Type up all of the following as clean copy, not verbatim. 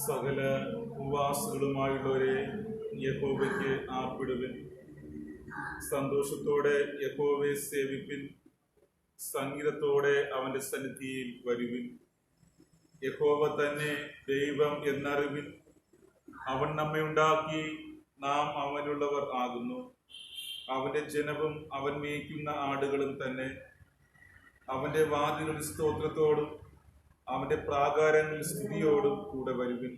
സകല ഉപവാസികളുമായുള്ളവരെ യഹോവയ്ക്ക് ആർപ്പിടുവിൻ. സന്തോഷത്തോടെ യഹോവയെ സേവിപ്പിൻ. സംഗീതത്തോടെ അവന്റെ സന്നിധിയിൽ വരുവിൻ. യഹോവ തന്നെ ദൈവം എന്നറിവിൻ. അവൻ നമ്മെ ഉണ്ടാക്കി, നാം അവനുള്ളവർ ആകുന്നു. അവന്റെ ജനവും അവൻ മേയ്ക്കുന്ന ആടുകളും തന്നെ. അവന്റെ വാതിലുകൾ സ്തോത്രത്തോടും അവന്റെ പ്രാകാരങ്ങളിൽ സ്തുതിയോടും കൂടെ വരുവിൻ.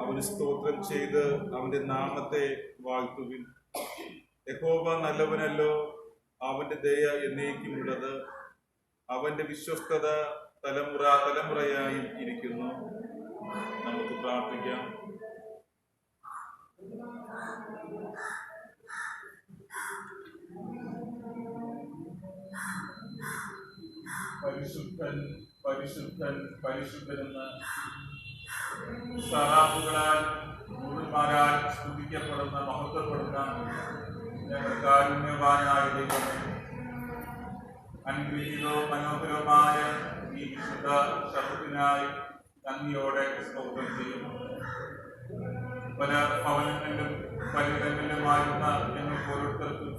അവന് സ്തോത്രം ചെയ്ത് അവന്റെ നാമത്തെ വാഴ്ത്തുവിൻ. യഹോവ നല്ലവനല്ലോ, അവന്റെ ദയ എന്നേക്കുമുള്ളത്. അവന്റെ വിശ്വസ്തത തലമുറ തലമുറയായി ഇരിക്കുന്നു. നമുക്ക് പ്രാർത്ഥിക്കാം. പരിശുദ്ധൻ പരിശുദ്ധൻ പരിശുദ്ധനെന്ന് സറാഫുകളാൽ ദൂതന്മാരാൽ സ്തുതിക്കപ്പെടുന്ന മഹത്വപ്പെടുന്ന ഞങ്ങൾ കാരുണ്യവാനായ ദൈവമേ, അനുഗ്രഹീതവും മനോഹരവുമായ ഈ വിശുദ്ധ ശബ്ദത്തിനായി നന്ദിയോടെ സ്തോത്രം ചെയ്യുന്നു. പല ഭവനങ്ങളിലും പലയിടങ്ങളിലുമായിരുന്ന ഞങ്ങൾക്ക് ഓരോരുത്തർക്കും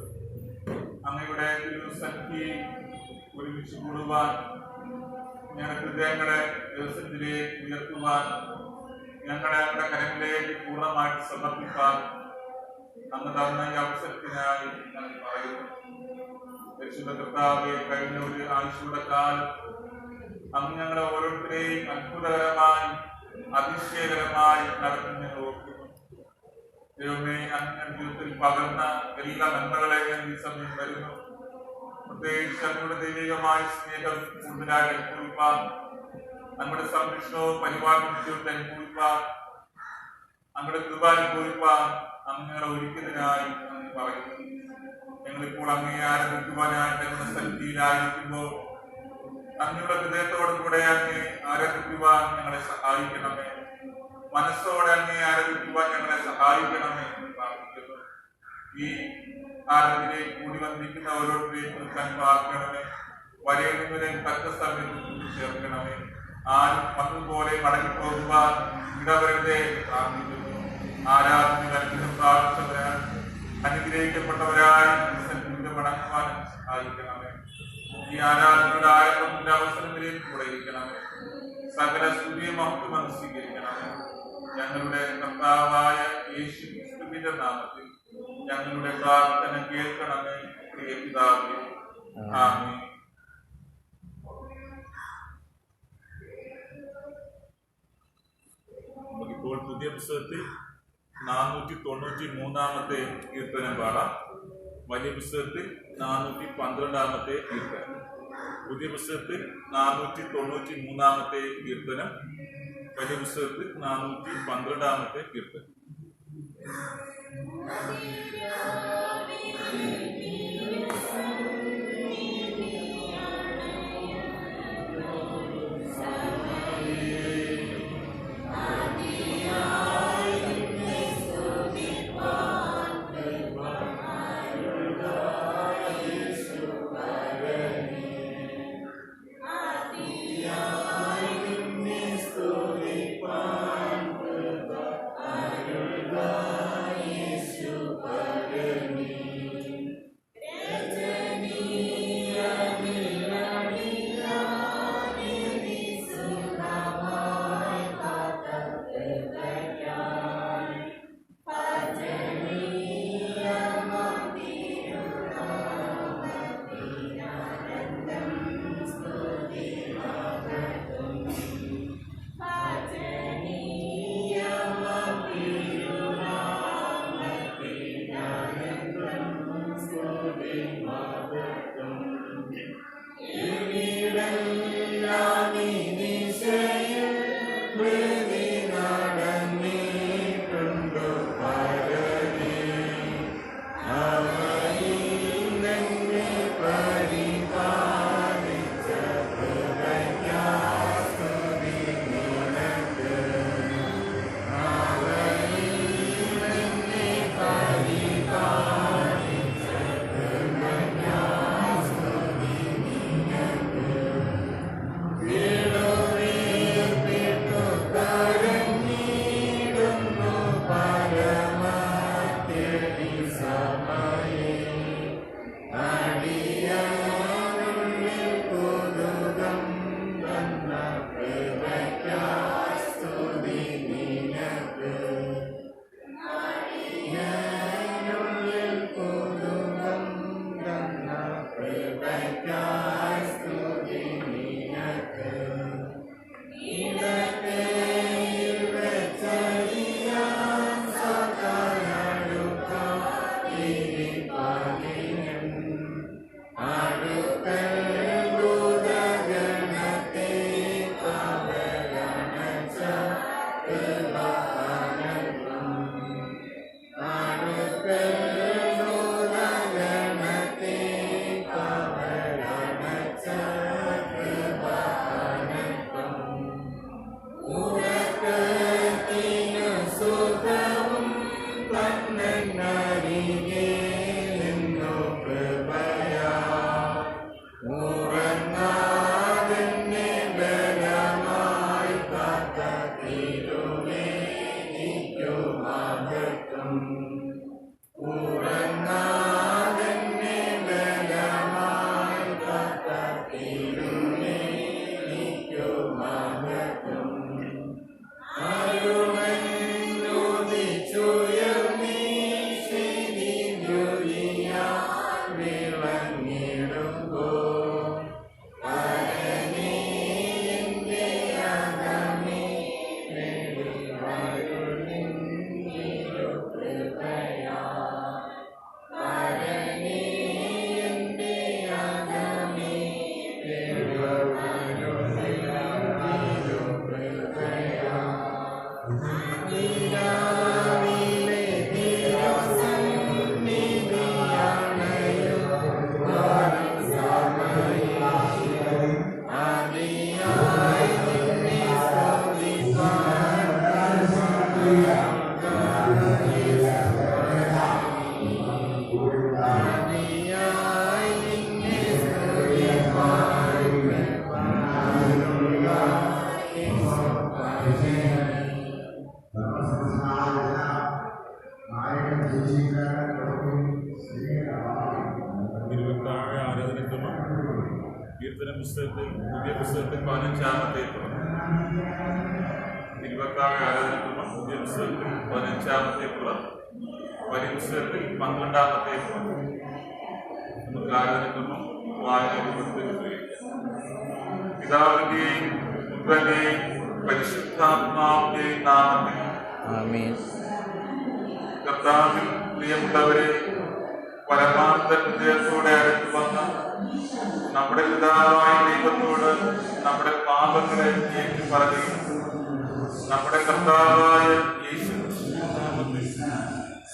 അങ്ങയുടെ ഒരു സന്ധ്യയിൽ ഒരുമിച്ച് കൂടുവാൻ, ഞങ്ങളുടെ ഹൃദയങ്ങളെ ദിവസത്തിലേക്ക് ഉയർത്തുവാൻ, ഞങ്ങളെ ഞങ്ങളുടെ കരങ്ങളിലേക്ക് പൂർണ്ണമായിട്ട് സമർപ്പിക്കാൻ അങ്ങ് തന്ന ഈ അവസരത്തിനായി ഞങ്ങൾ പറയുന്നു. പരിശുദ്ധ കർത്താവേ, കഴിഞ്ഞ ഒരു ആഴ്ചയുടെ കാലം അങ്ങ് ഞങ്ങളെ ഓരോരുത്തരെയും അത്ഭുതകരമായി അതിശയകരമായി നടത്തുന്ന ഞങ്ങൾ ഓർക്കുന്നു. ദൈവമേ, അങ്ങ് ജീവിതത്തിൽ പകർന്ന എല്ലാ നന്മകളെയും ഈ സമയം വരുന്നു. പ്രത്യേകിച്ച് നമ്മുടെ ദൈവികമായ സ്നേഹം കൂടുതലായി അനുഭവിപ്പാൻ, നമ്മുടെ സംരക്ഷണവും പരിപാലനവും അനുഭവിപ്പാൻ, നമ്മുടെ കൃപ അനുഭവിപ്പാൻ അങ്ങനെ ഒരുക്കുന്നതിനായി അങ്ങ് പറയുന്നു. ഞങ്ങളിപ്പോൾ അങ്ങയെ ആരാധിക്കുവാനായിട്ട് ഞങ്ങളുടെ സന്നിധിയിലായിരിക്കുമ്പോൾ അങ്ങയുടെ ഹൃദയത്തോടും കൂടെ അങ്ങേ ആരാധിക്കുവാൻ ഞങ്ങളെ സഹായിക്കണമേ. മനസ്സോടെ അങ്ങേ ആരാധിക്കുവാൻ ഞങ്ങളെ സഹായിക്കണമേ എന്ന് പ്രാർത്ഥിക്കുന്നു. ഈ ആരാധനയിൽ കൂടി വന്നിരിക്കുന്ന ഓരോരുത്തരെയും കുറിക്കാൻ പ്രാർത്ഥിക്കണമേ. വരയുന്നവരെയും തക്ക സമയത്ത് കൂട്ടിച്ചേർക്കണമേ. ആരും വന്നതുപോലെ മടങ്ങിപ്പോകുവാൻ ഇടവരുടെ പ്രാർത്ഥിക്കുന്നു. ആരാധന അനുഗ്രഹം പ്രാർത്ഥിച്ചവരാൽ അനുഗ്രഹിക്കപ്പെട്ടവരായി മടങ്ങുവാൻ സഹായിക്കണമേ. ഈ ആരാധനയുടെ ആരംഭത്തിന്റെ അവസരത്തിലേക്ക് കൂടെ ഇരിക്കണമേ. സകല സ്തുതിയെ മഹത്വം സ്വീകരിക്കണമേ. ഞങ്ങളുടെ കർത്താവായ യേശു ക്രിസ്തുവിന്റെ നാമത്തിൽ ഞങ്ങളുടെ പ്രാർത്ഥന കേൾക്കണമേ. നൽകിയ പിതാവേ, ആമേൻ. നമുക്കിപ്പോൾ പുതിയ പുസ്തകത്തിൽ 493 കീർത്തനം പാടാം. വലിയ പുസ്തകത്തിൽ 412 കീർത്തനം. പുതിയ പുസ്തകത്തിൽ 493 കീർത്തനം, വലിയ പുസ്തകത്തിൽ 412 കീർത്തനം. കീർത്തന പുസ്തകത്തിൽ പുതിയ പുസ്തകത്തിൽ 15-ാമത്തെ തിരുവക്കാവ് ആരാധനക്രമം പുതിയ പുസ്തകത്തിൽ 15-ാമത്തെ വലിയ പുസ്തകത്തിൽ 12-ാമത്തെ നമുക്ക് ആരാധനക്രമം വായനപ്പെടുത്തി പിതാവിന്റെയും പുത്രന്റെയും പരിശുദ്ധാത്മാവിന്റെയും നാമത്തിൽ ആമേൻ. കർത്താവിൽ പ്രിയപ്പെട്ടവരെ, പരമാർത്ഥ ഹൃദയത്തോടെ അടുത്ത് വന്ന നമ്മുടെ പിതാവായ ദൈവത്തോട് നമ്മുടെ പാപങ്ങളെ ഏറ്റു പറയുകയും നമ്മുടെ കർത്താവായ യേശു നാമത്തിൽ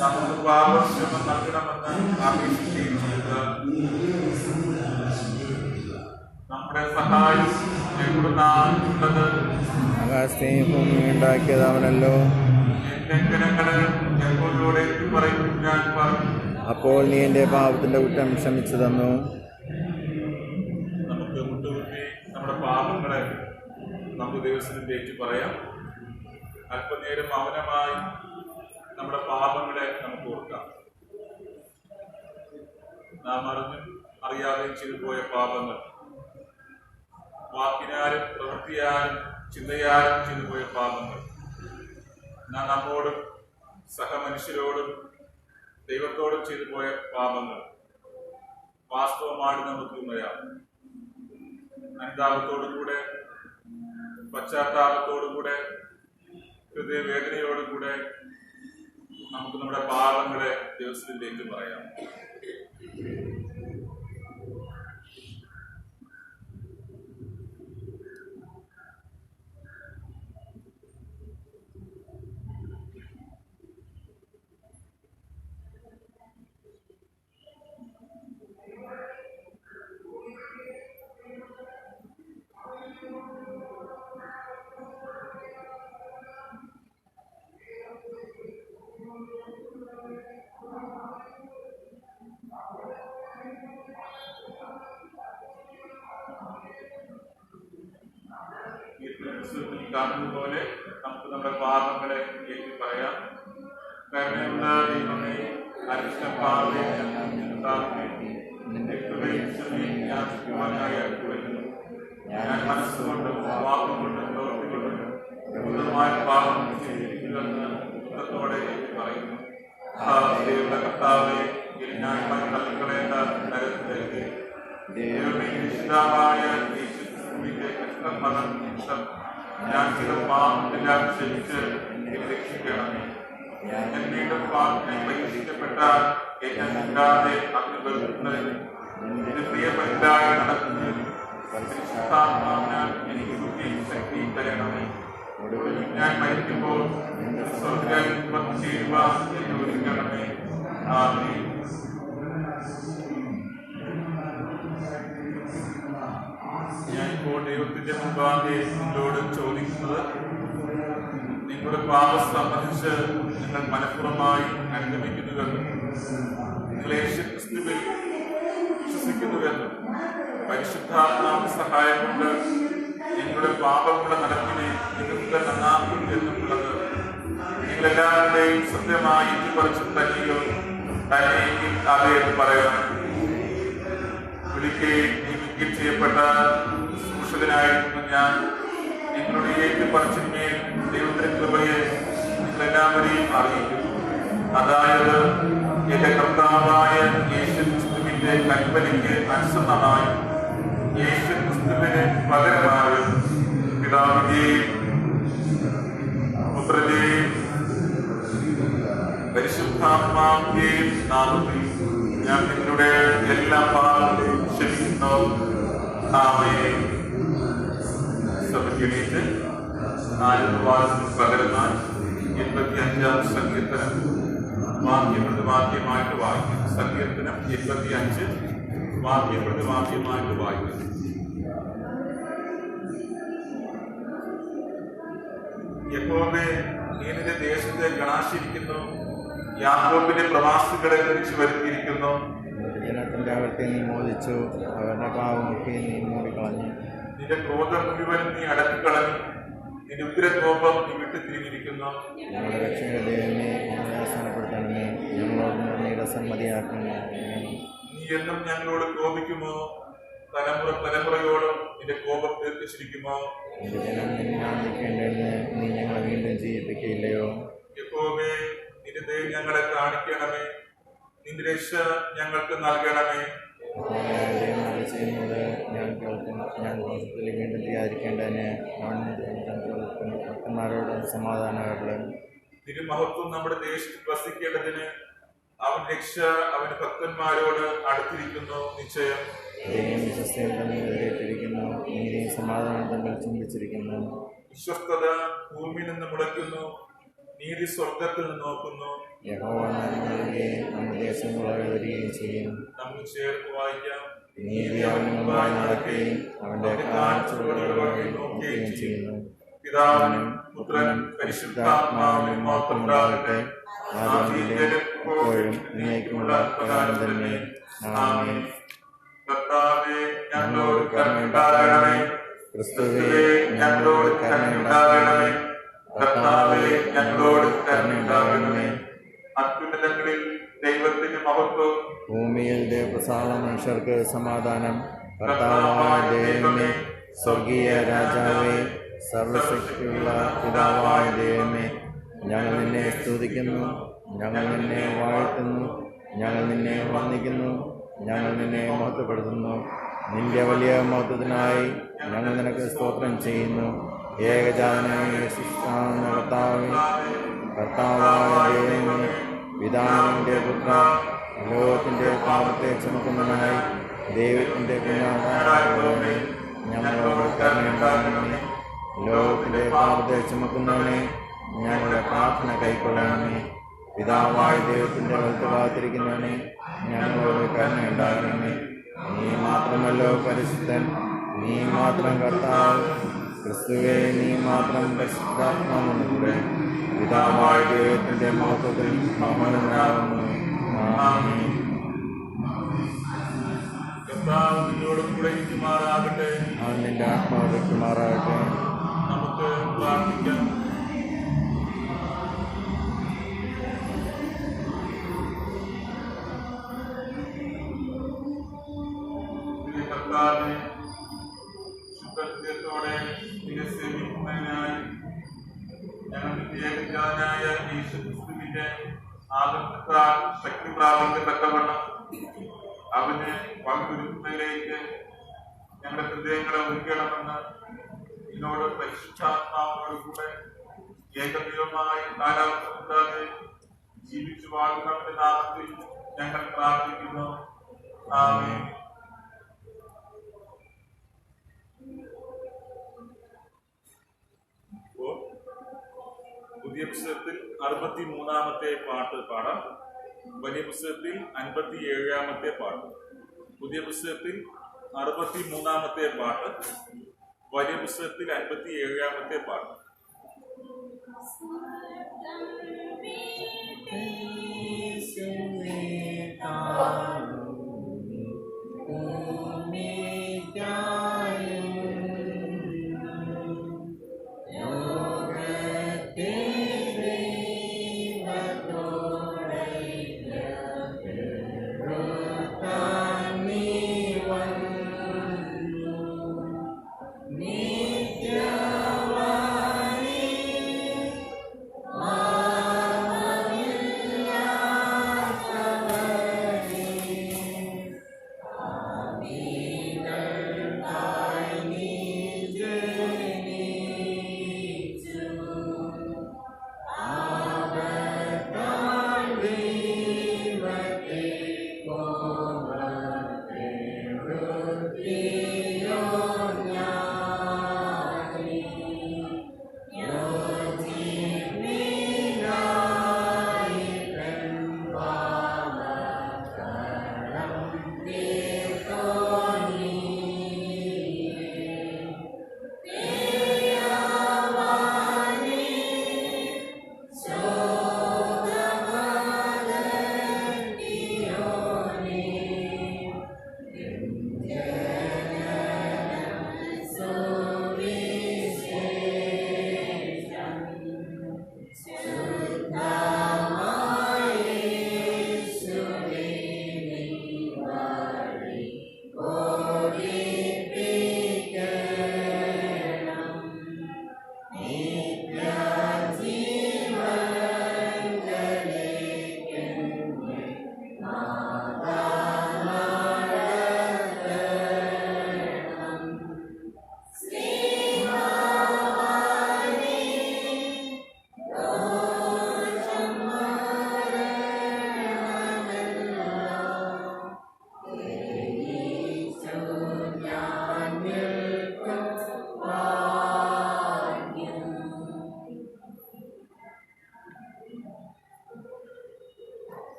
നമുക്ക് പാപക്ഷമ നൽകണമെന്ന് അപേക്ഷിക്കുകയും ചെയ്യുക. നമ്മുടെ സഹായം എവിടുന്നാണുള്ളത്? ആകാശത്തെയും ഭൂമിയും ഉണ്ടാക്കിയത് അവനല്ലോ. ഞങ്ങളോട് പറയും ഞാൻ പറഞ്ഞു. അപ്പോൾ നീ എൻ്റെ പാപത്തിന്റെ കുറ്റം ക്ഷമിച്ചു തന്നു. നമുക്ക് മുട്ടുകുത്തി നമ്മുടെ പാപങ്ങളെ നമുക്ക് ദൈവത്തിന് ഏറ്റു പറയാം. അല്പനേരം മൗനമായി നമ്മുടെ പാപങ്ങളെ നമുക്ക് ഓർക്കാം. നാം അറിഞ്ഞും അറിയാതെയും ചെയ്തു പോയ പാപങ്ങൾ, വാക്കിനാലും പ്രവൃത്തിയാലും ചിന്തയാലും ചെയ്തു പോയ പാപങ്ങൾ, നാം നമ്മോടും സഹമനുഷ്യരോടും ദൈവത്തോടും ചെയ്തു പോയ പാപങ്ങൾ വാസ്തവമായിട്ട് നമുക്ക് ഉണരാം. അനുതാപത്തോടുകൂടെ, പശ്ചാത്താപത്തോടുകൂടെ, ഹൃദയവേദനയോടുകൂടെ നമുക്ക് നമ്മുടെ പാപങ്ങളെ ദൈവത്തിലേക്ക് പറയാം. കാണുന്ന പോലെ നമുക്ക് നമ്മുടെ പാപങ്ങളെ ഏറ്റു പറയാം. കരുണയുള്ള ദൈവമേ, അരിഷ്ടപ്പാവേ, നിന്റെ കൃപയും ക്ഷമയും യാചിക്കുവാനായി അടുത്തുവരുന്നു. ഞാൻ മനസ്സുകൊണ്ടും വാക്കുകൊണ്ടും പ്രവൃത്തികൊണ്ടും ഗുരുതരമായ പാപം ചെയ്തിരിക്കുന്നുവെന്ന് ദുഃഖത്തോടെ ഏറ്റു പറയുന്നു. ദൈവങ്ങളുടെ കർത്താവേ, ന്യായമായി തള്ളിക്കളയേണ്ട നരകത്തിലേക്ക് ദൈവമേ, നിശ്ചിതമായ യേശുവിന്റെ കഷ്ടഫലം നിമിത്തം ഞാൻ ചില പാപമെല്ലാം ക്ഷമിച്ച് രക്ഷിക്കണമേ. ഞാൻ വീണ്ടും പാപത്തെ പരീക്ഷിക്കപ്പെട്ടാൽ എന്നെ കൂടാതെ അങ്ങ് വെറുക്കുന്നതിന് ഇത് പ്രിയപരിതായി നടക്കുന്നതിന് പരിശുദ്ധാത്മാവിനാൽ എനിക്ക് ബുദ്ധിയും ശക്തിയും തരണമേ. ഞാൻ മരിക്കുമ്പോൾ സ്വർഗ്ഗം ചേരുവാൻ എന്നെ ഒരുക്കണമേ. ആമേൻ. ഞാൻ ഇപ്പോൾ ദൈവത്തിന്റെ മുമ്പാകെ നിങ്ങളോട് ചോദിക്കുന്നത്, നിങ്ങളുടെ പാപം സംബന്ധിച്ച് നിങ്ങൾ മനഃപൂർവ്വമായി അനുഗമിക്കുന്നുവെന്നും നിങ്ങൾ യേശുക്രിസ്തുവിൽ വിശ്വസിക്കുന്നുവെന്നും പരിശുദ്ധാത്മാവിന്റെ സഹായം കൊണ്ട് നിങ്ങളുടെ പാപങ്ങളുടെ നടപ്പിനെ നിങ്ങൾക്ക് നന്നാക്കും എന്നുള്ളത് നിങ്ങളെല്ലാവരുടെയും സത്യമായി ഏറ്റുപറച്ചും തന്നെയോ തന്നെയെങ്കിൽ അതേ എന്ന് പറയണം. വിളിക്കുകയും നിയമിക്കുകയും ചെയ്യപ്പെട്ട ശുശ്രൂഷകനായിരുന്നു ഞാൻ. നിങ്ങളുടെ ഏറ്റുപറച്ചിന്മേൽ ദൈവത്തിന്റെ കൃപയെ നിങ്ങളെല്ലാവരെയും അറിയിക്കുന്നു. അതായത് എന്റെ കർത്താവായ യേശുക്രിസ്തുവിന്റെ കൽപ്പനയ്ക്ക് അനുസൃതമായി യേശുക്രിസ്തുവിന് പകരമായി പിതാവിന്റെയും പുത്രന്റെയും പരിശുദ്ധാത്മാവിന്റെയും നാമത്തിൽ ഞാൻ നിങ്ങളുടെ എല്ലാ പാപങ്ങളെയും ക്ഷമിക്കുന്നു. ആമേൻ. സഭയ്ക്കെണീറ്റ് ആയുർവാദത്തിന് പകരമായി 85-ാം സങ്കീർത്തനം വാക്യമായിട്ട് വായിക്കും. സങ്കീർത്തനം 85 വാക്യമായിട്ട് വായിക്കും. യഹോവേ, നീ നിന്റെ ദേശത്തെ ഗണാശിരിക്കുന്നു, യാക്കോബിന്റെ പ്രവാസികളെ തിരിച്ചു വരുത്തിയിരിക്കുന്നു. ജനത്തിന്റെ അകത്തെ നീ മോദിച്ചു, അവരുടെ പാവമൊക്കെ നീ മൂടിക്കളഞ്ഞു. നിന്റെ ക്രോധം മുഴുവൻ നീ അടക്കിക്കളഞ്ഞു, നിന്റെ ഉഗ്രകോപം നീ വിട്ടുതിരിഞ്ഞിരിക്കുന്നു. ഞങ്ങളുടെ രക്ഷയുടെ ദൈവമേ, ഞങ്ങളെ ആസ്ഥാനപ്പെടുത്തണമേ, ഞങ്ങളോട് നീയുടെ സമ്മതിയാക്കണമേ. നീ എന്നും ഞങ്ങളോട് കോപിക്കുമോ? തലമുറയോടും നിന്റെ കോപം തീർപ്പിച്ചിരിക്കുമോ? നിന്റെ ജനം നിന്നെ ആനന്ദിക്കേണ്ടതെന്ന് നീ ഞങ്ങളെ വീണ്ടും ചെയ്യിപ്പിക്കുകയില്ലയോ? യഹോവേ, നിന്റെ ദയ ഞങ്ങളെ കാണിക്കണമേ, നിന്റെ രക്ഷ ഞങ്ങൾക്ക് നൽകണമേ. ദൈവം ചെയ്യുന്നത് ഞാൻ കേൾക്കും. ഞാൻ ദോഷത്തിൽ വീണ്ടും ചെയ്യാതിരിക്കേണ്ടതിന് അവൻ ഭക്തന്മാരോട് സമാധാനമായിട്ടുള്ള തിരുമഹത്വം നമ്മുടെ ദേശത്ത് വസിക്കേണ്ടതിന് അവൻ രക്ഷ അവന്റെ ഭക്തന്മാരോട് അടുത്തിരിക്കുന്നു. നിശ്ചയം ദൈവം വിശ്വസ്തയും തമ്മിൽ എതിരേറ്റിരിക്കുന്നു. നീതിയും സമാധാനം തമ്മിൽ ചിന്തിച്ചിരിക്കുന്നു. വിശ്വസ്തത ഭൂമിയിൽ നിന്ന് മുളയ്ക്കുന്നു, നീതി സ്വർഗത്തിൽ നിന്ന് നോക്കുന്നു. യഹോവ നന്മ നൽകുകയും നമ്മുടെ ദേശം വരികയും ചെയ്യും. നമുക്ക് ചേർത്ത് വായിക്കാം. നീതി അവന് മുമ്പായി നടക്കുകയും അവന്റെ കാഴ്ചകളിൽ നോക്കുകയും ചെയ്യുന്നു. പിതാവിനും പുത്രനും പരിശുദ്ധാത്മാവിനും മാത്രമുണ്ടാകട്ടെ. എപ്പോഴും എന്നേക്കുമുള്ള പ്രകാരം തന്നെ. ആമേൻ. കർത്താവേ, ഞങ്ങളോട് കരുണയുണ്ടാകണമേ. ക്രിസ്തുവേ, ഞങ്ങളോട് കരുണയുണ്ടാകണമേ. കർത്താവേ, ഞങ്ങളോട് കരുണയുണ്ടാകണമേ. അത്യുന്നതങ്ങളിൽ ദൈവത്തിന് മഹത്വം, ഭൂമിയിൽ ദേവപ്രസാദ മനുഷ്യർക്ക് സമാധാനം. കർത്താവായ ദൈവമേ, സ്വർഗീയ രാജാവേ, സർവശക്തിയുള്ള പിതാവായ ദൈവമേ, ഞങ്ങൾ നിന്നെ സ്തുതിക്കുന്നു, ഞങ്ങൾ നിന്നെ വാഴ്ത്തുന്നു, ഞങ്ങൾ നിന്നെ വന്ദിക്കുന്നു, ഞങ്ങൾ നിന്നെ മഹത്വപ്പെടുത്തുന്നു. നിന്റെ വലിയ മഹത്വത്തിനായി ഞങ്ങൾ നിനക്ക് സ്തോത്രം ചെയ്യുന്നു. ഏകജാതനായ കർത്താവായ ദൈവമേ, പിതാവിന്റെ പുത്ര, ലോകത്തിന്റെ പാപത്തെ ചുമക്കുന്നതിനായി ദൈവത്തിന്റെ കുഞ്ഞാടാകണമേ. ഞങ്ങളോട് കരുണയുണ്ടാകണമേ. ലോകത്തിന്റെ പാപത്തെ ചുമക്കുന്നവനെ ഞങ്ങളുടെ പ്രാർത്ഥന കൈക്കൊള്ളണമേ. പിതാവായ ദൈവത്തിന്റെ വലത്തുഭാഗത്തിരിക്കുന്നവനെ ഞങ്ങളോട് കരുണയുണ്ടാകണമേ. നീ മാത്രമല്ലോ പരിശുദ്ധൻ, നീ മാത്രം കർത്താവ്. ക്രിസ്തുവേ, നീ മാത്രം പരിശുദ്ധാത്മാവുണ്ട്. പിതാവായ ദൈവത്തിന്റെ മഹത്വത്തിൽ മഹോന്നതനാകുന്നു. ആമേൻ. കർത്താവ് നിന്നോടും കൂടെ ഇരിക്കുമാറാകട്ടെ. അവൻ നിന്റെ ആത്മാവ് വെക്കുമാറാകട്ടെ. നമുക്ക് പ്രാർത്ഥിക്കാം. കർത്താവിനെ ശുദ്ധഹൃദയത്തോടെ നിന്നെ സേവിക്കുന്നതിനായി ഞങ്ങൾ ഏകജാതനായ യേശുക്രിസ്തുവിന്റെ ആദർശത്താൽ ശക്തി പ്രാപിക്കത്തക്കവണ്ണം അവന് പങ്കുവരുന്നതിലേക്ക് ഞങ്ങളുടെ ഹൃദയങ്ങളെ ഒരുക്കണമെന്ന് എന്നോട് പരിശുദ്ധാത്മാവോടുകൂടെ ഏകദൈവമായി കാലാവസ്ഥ ജീവിച്ചു വാഴുന്നവന്റെ നാമത്തിൽ ഞങ്ങൾ പ്രാർത്ഥിക്കുന്നു. ആമേൻ. പുതിയ പുസ്തകത്തിൽ 63-ാമത്തെ പാട്ട് പാടാം. വലിയ പുസ്തകത്തിൽ 57-ാമത്തെ പാട്ട്. പുതിയ പുസ്തകത്തിൽ 63-ാമത്തെ പാട്ട്, വലിയ പുസ്തകത്തിൽ 57-ാമത്തെ പാട്ട്.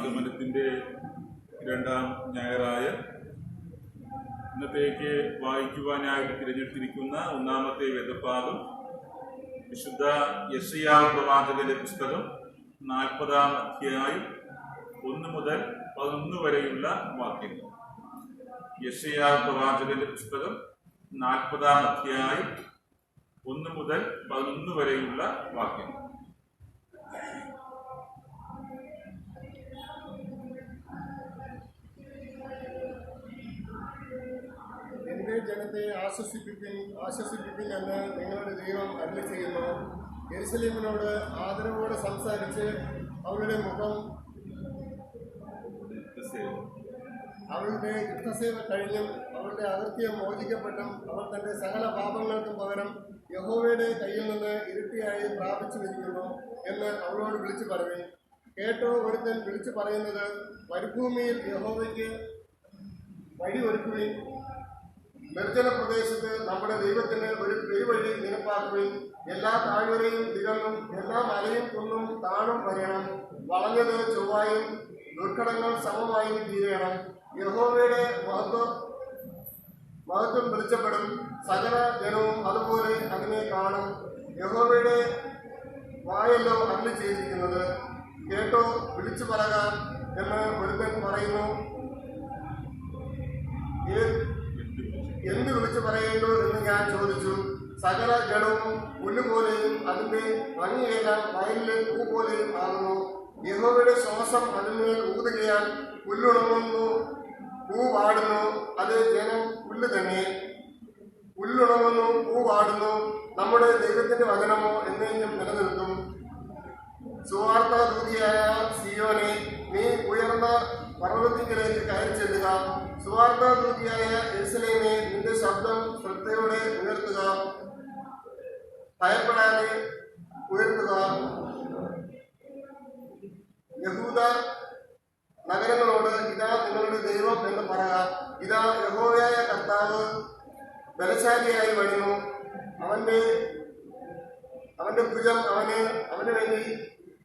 പാപമോചനത്തിൻ്റെ രണ്ടാം ഞായറായ ഇന്നത്തേക്ക് വായിക്കുവാനായിട്ട് തിരഞ്ഞെടുത്തിരിക്കുന്ന ഒന്നാമത്തെ വേദഭാഗം വിശുദ്ധ യെശയ്യാവ് പ്രവാചകന്റെ പുസ്തകം 40-ാം അധ്യായം 1 മുതൽ 11 വരെയുള്ള വാക്യങ്ങൾ. യെശയ്യാവ് പ്രവാചകന്റെ പുസ്തകം 40-ാം അധ്യായം 1 മുതൽ 11 വരെയുള്ള വാക്യങ്ങൾ. എന്റെ ജനത്തെ ആശ്വസിപ്പിപ്പിൻ എന്ന് നിങ്ങളുടെ ദൈവം അരുളി ചെയ്യുന്നു. യെരുശലേമിനോട് ആദരവോടെ സംസാരിച്ച് അവളുടെ മുഖം അവളുടെ യുദ്ധസേവ കഴിഞ്ഞും അവളുടെ അകൃത്യം മോചിക്കപ്പെട്ടും അവൾ തന്റെ സകല പാപങ്ങൾക്കും പകരം യഹോവയുടെ കയ്യിൽ നിന്ന് ഇരട്ടിയായി പ്രാപിച്ചുമിരിക്കുന്നു എന്ന് അവളോട് വിളിച്ചു പറയും. കേട്ടോ, ഒരുത്തൻ വിളിച്ചു പറയുന്നത്, മരുഭൂമിയിൽ യഹോവയ്ക്ക് വഴി ഒരുക്കുകയും നിർജ്ജന പ്രദേശത്ത് നമ്മുടെ ദൈവത്തിന് ഒരു പെരുവഴി നിരപ്പാക്കുകയും എല്ലാ താഴ്വരയും ദിഗന്നും എല്ലാ മലയും കുന്നും താണും വരയണം, വളഞ്ഞത് ചൊവ്വായും ദുർഘടങ്ങൾ സമമായും തീരണം. യഹോവയുടെ മഹത്വം വെളിച്ചപ്പെടും, സകല ജനവും അതുപോലെ അതിനെ കാണും. യഹോവയുടെ വായല്ലോ അരുളി ചെയ്തിരിക്കുന്നത്. കേട്ടോ, വിളിച്ചു പറക എന്ന് ഒരുത്തൻ പറയുന്നു. എന്ത് വിളിച്ചു പറയേണ്ടു എന്ന് ഞാൻ ചോദിച്ചു. സകല ജഡവും പുല്ലുപോലെയും അതിന്റെ ഭംഗിയെല്ലാം വയലിലെ പൂ പോലെയും ആകുന്നു. യഹോവയുടെ ശ്വാസം അതിന്മേൽ ഊതുകയാൽ പുല്ലുണങ്ങുന്നു, പൂ വാടുന്നു. അത് ജനം പുല്ല് തന്നെ. പുല്ലുണങ്ങുന്നു, പൂ വാടുന്നു. നമ്മുടെ ദൈവത്തിന്റെ വചനമോ എന്നേക്കും നിലനിൽക്കും. സുവാർത്ത ദൂതിയായ സിയോനെ, നീ ഉയർന്ന പർവ്വതത്തിലേക്ക് കയറി ചെല്ലുക. സുവാർത്ത ദൂതിയായ യെരുശലേമേ, നിന്റെ ശബ്ദം ശ്രദ്ധയോടെ ഉയർത്തുക, ഭയപ്പെടാതെ ഉയർത്തുക. യഹൂദ നഗരങ്ങളോട്, ഇതാ നിങ്ങളുടെ ദൈവം എന്ന് പറയുക. ഇതാ യഹോവയായ കർത്താവ് ബലശാലിയായി വരുന്നു. അവന്റെ ഭുജം അവന് വേണ്ടി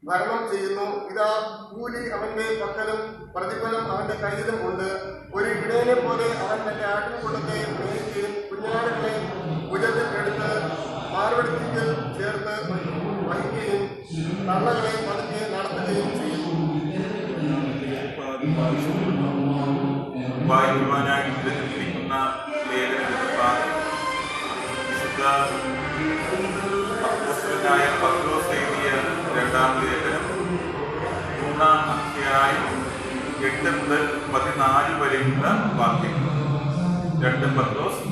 ഭരണം ചെയ്യുന്നു. ഇതാ കൂലി അവന്റെ പക്കലും പ്രതിഫലം അവന്റെ കയ്യിലും ഉണ്ട്. ഒരു ഇടയനെ പോലെ അവൻ തന്റെ ആട്ടിൻകൂട്ടത്തെ മേയ്ക്കുകയും കുഞ്ഞാടുകളെ ഭുജത്തിൽ എടുത്ത് മാർവെടുത്തിൽ ചേർത്ത് വഹിക്കുകയും തള്ളകളെ പതുക്കെ നടത്തുകയും ചെയ്യും. വായിക്കുവാനായി തിരഞ്ഞെടുത്തിരിക്കുന്ന അപ്പോസ്തലനായ പത്രോസ് എഴുതിയ രണ്ടാം ലേഖനം 3-ാം അധ്യായം 8 മുതൽ 14 വരെയുള്ള വാക്യങ്ങൾ. 2 പത്രോസ്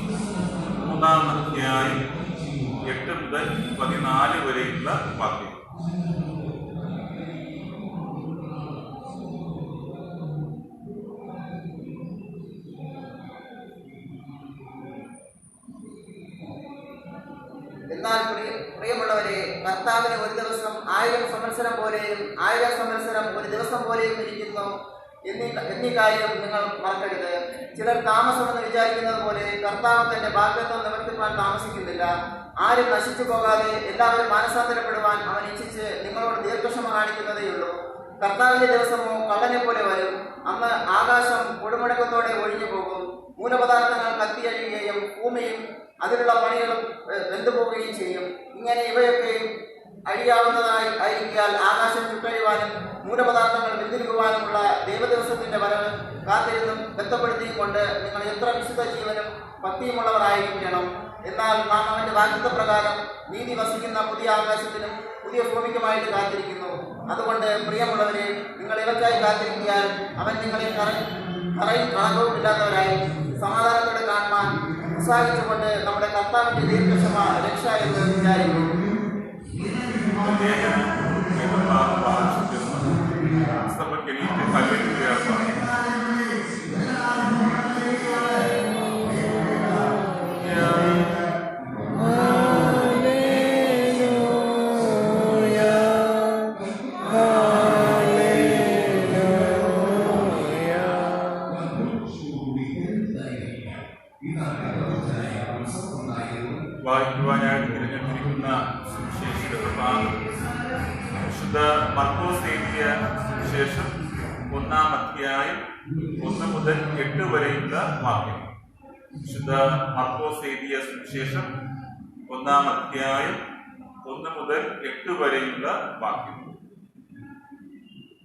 3-ാം അധ്യായം 8 മുതൽ 14 വരെയുള്ള വാക്യങ്ങൾ. എന്നാൽ പ്രിയമുള്ളവരെ, കർത്താവിന് ഒരു ദിവസം 1000 സംവത്സരം പോലെയും 1000 സംവത്സരം ഒരു ദിവസം പോലെയും ഇരിക്കുന്നു എന്നീ കാര്യം നിങ്ങൾ മറക്കരുത്. ചിലർ താമസമെന്ന് വിചാരിക്കുന്നത് പോലെ കർത്താവ് തന്റെ വാഗ്ദത്തം നിവർത്തിപ്പാൻ താമസിക്കുന്നില്ല. ആരും നശിച്ചു പോകാതെ എല്ലാവരും മാനസാന്തരപ്പെടുവാൻ അവൻ ഇച്ഛിച്ച് നിങ്ങളോട് ദീർഘക്ഷമ കാണിക്കുന്നതേയുള്ളൂ. കർത്താവിന്റെ ദിവസമോ കള്ളനെ പോലെ വരും. അന്ന് ആകാശം കൊടുമുഴക്കത്തോടെ ഒഴിഞ്ഞു പോകും, മൂലപദാർത്ഥങ്ങൾ കത്തിയഴിയുകയും ഭൂമിയും അതിലുള്ള പണികളും വെന്തുപോവുകയും ചെയ്യും. ഇങ്ങനെ ഇവയൊക്കെയും ആയിരിക്കാൽ ആകാശം ചുട്ടഴിവാനും മൂലപദാർത്ഥങ്ങൾ വെന്തിരിക്കുവാനുമുള്ള ദൈവദിവസത്തിന്റെ വരവ് കാത്തിരുന്നും ബന്ധപ്പെടുത്തിയും കൊണ്ട് നിങ്ങൾ എത്ര വിശുദ്ധ ജീവനും ഭക്തിയുമുള്ളവരായിരിക്കണം. എന്നാൽ നാം അവന്റെ വാഗ്ദത്ത പ്രകാരം നീതി വസിക്കുന്ന പുതിയ ആകാശത്തിനും പുതിയ ഭൂമിക്കുമായിട്ട് കാത്തിരിക്കുന്നു. അതുകൊണ്ട് പ്രിയമുള്ളവരെ, നിങ്ങൾ ഇവയ്ക്കായി കാത്തിരിക്കാൻ അവൻ നിങ്ങളെ കറയും കളങ്കവുമില്ലാത്തവരായി സമാധാനത്തോടെ കാണുവാൻ ഉത്സാഹിച്ചുകൊണ്ട് നമ്മുടെ കർത്താവിന്റെ ദീർഘക്ഷമ രക്ഷ എന്ന് വിചാരിക്കുന്നു. വായിക്കുവാനായിട്ട് തിരഞ്ഞെടുത്തിരിക്കുന്ന സുവിശേഷ പ്രഭാതം വിശുദ്ധ മർക്കോസ് എഴുതിയ സുവിശേഷം 1-ാം അധ്യായം 1 മുതൽ 8 വരെയുള്ള വാക്യങ്ങൾ. വിശുദ്ധ മർക്കോസ് എഴുതിയ സുവിശേഷം 1-ാം അധ്യായം 1 മുതൽ 8 വരെയുള്ള വാക്യങ്ങൾ.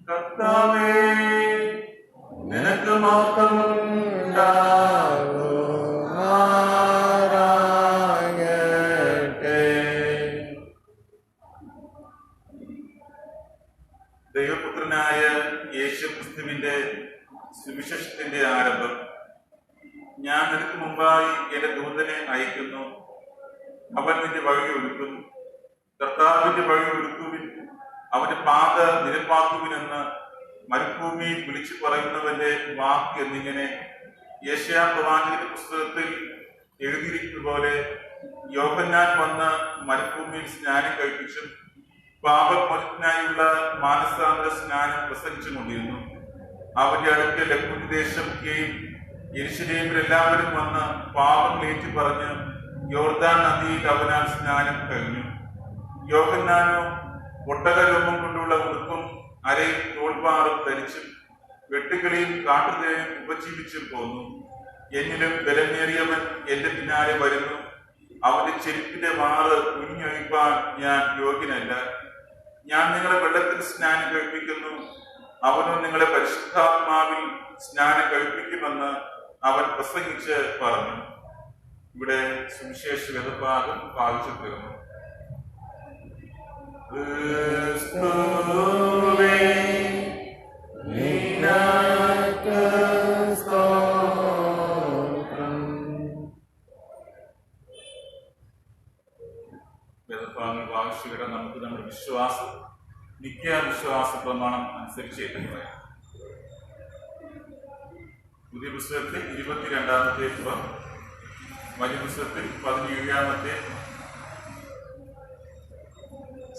കർത്താവേ, നിനക്ക് മാത്രം ദൈവപുത്രനായ യേശുക്രിസ്തുവിന്റെ സുവിശേഷത്തിന്റെ ആരംഭം. ഞാൻ നിനക്ക് മുമ്പായി എന്റെ ദൂതനെ അയക്കുന്നു, അവൻ നിന്റെ വഴി ഒരുക്കും. കർത്താവിന്റെ വഴി ഒരുക്കുവിൻ, അവന്റെ പാത നിരപ്പാക്കുവിനെന്ന് മരുഭൂമിയിൽ വിളിച്ചു പറയുന്നവന്റെ വാക്ക് എന്നിങ്ങനെ യെശയ്യാ പ്രവാചകന്റെ പുസ്തകത്തിൽ എഴുതിയിരിക്കുന്ന പോലെ യോഹന്നാൻ വന്ന് മരുഭൂമിയിൽ സ്നാനം കഴിപ്പിച്ചും പാപമോചനത്തിനായുള്ള മാനസാന്തര സ്നാനം പ്രസംഗിച്ചുകൊണ്ടിരുന്നു. അവന്റെ അടുക്കൽ യഹൂദദേശമൊക്കെയും യെരൂശലേമിൽ എല്ലാവരും വന്ന് പാപങ്ങൾ ഏറ്റു പറഞ്ഞ് യോർദാൻ നദിയിൽ അവനാൽ സ്നാനം കഴിഞ്ഞു. യോഹന്നാനോ ഒട്ടകരോമം കൊണ്ടുള്ള ഉടുപ്പും അരയിൽ തോൾപ്പാറും ധരിച്ചും വെട്ടുകിളിയും കാട്ടുതേനും ഉപജീവിച്ചും പോന്നു. എന്നിലും ബലമേറിയവൻ എന്റെ പിന്നാലെ വരുന്നു, അവന്റെ ചെരുപ്പിന്റെ വാറ് കുഞ്ഞൊഴിപ്പാൻ ഞാൻ യോഗ്യനല്ല. ഞാൻ നിങ്ങളെ വെള്ളത്തിൽ സ്നാനം കഴിപ്പിക്കുന്നു, അവനും നിങ്ങളെ പരിശുദ്ധാത്മാവിൽ സ്നാനം കഴിപ്പിക്കുമെന്ന് അവൻ പ്രസംഗിച്ച് പറഞ്ഞു. ഇവിടെ സുവിശേഷ വേദഭാഗം വായിച്ചു തീർന്നു. വേദഭാഗങ്ങൾ വായിച്ചുകിട നമുക്ക് നമ്മുടെ വിശ്വാസം നിത്യാവിശ്വാസ പ്രമാണം അനുസരിച്ച് ഏറ്റുപറയാം. പുതിയ പുസ്തകത്തിൽ 22-ാമത്തെ വലിയ പുസ്തകത്തിൽ 17-ാമത്തെ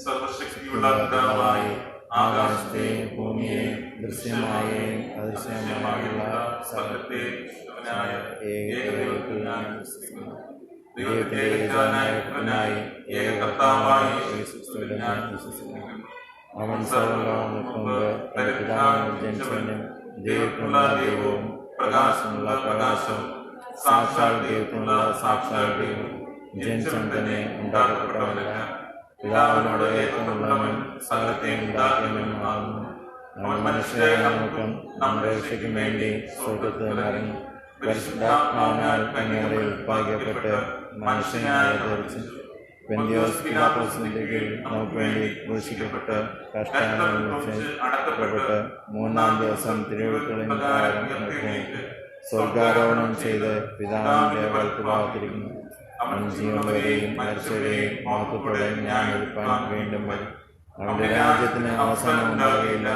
സർവശക്തിയുള്ള പിതാവായി ആകാശത്തെ ഭൂമിയെ ദൃശ്യമായും അദൃശ്യമായുള്ള സകലത്തെ സൃഷ്ടിച്ചവനായ ഏകദൈവത്തിൽ ഞാൻ വിശ്വസിക്കുന്നു. ദൈവത്തിന്റെ ഏകജാതനായ പുത്രനായി ഏക കർത്താവായി യേശുക്രിസ്തുവിൽ ഞാൻ വിശ്വസിക്കുന്നു. അവൻ സർവ്വലോകം മുമ്പ് തന്റെ പിതാവിൽ ജനിച്ചവനും ദൈവത്തിനുള്ള ദൈവവും പ്രകാശമുള്ള പ്രകാശം, സാക്ഷാൽ ദൈവത്തിനുള്ള സാക്ഷാൽ ദൈവം, ജനിച്ചവൻ തന്നെ ഉണ്ടാക്കപ്പെട്ടവനല്ല, പിതാവിനോട് ഏകമുള്ളവൻ സകലത്തെയും ഉണ്ടാക്കിയവനുമാകുന്നു. അവൻ മനുഷ്യരെ നമുക്കും നമ്മുടെ രക്ഷയ്ക്കും വേണ്ടി സ്വർഗ്ഗത്തിൽ നിറങ്ങി പരിശുദ്ധാത്മാവിനാൽ കന്യകയിൽ ഉത്പാദിക്കപ്പെട്ട് മനുഷ്യനായി ധരിച്ച് പെന്തിയോസ് പിലാത്തോസിന്റെ കീഴിൽ നമുക്ക് വേണ്ടി ക്രൂശിക്കപ്പെട്ട് കഷ്ടാനുഭവിച്ച് അടക്കപ്പെട്ട് 3-ാം ദിവസം തിരുവഴുത്തുകളിൻ പ്രകാരം ഉയർത്തേക്ക് സ്വർഗ്ഗാരോഹണം ചെയ്ത് പിതാവിന്റെ വലത്തുഭാഗത്തിരിക്കുന്നു. അവൻ ജീവനുള്ളവരെയും മരിച്ചവരെയും മഹത്വത്തോടെ ഞാൻ എടുപ്പാൻ വീണ്ടും വരും. അവന്റെ രാജ്യത്തിന് അവസാനം ഉണ്ടാകുകയില്ല.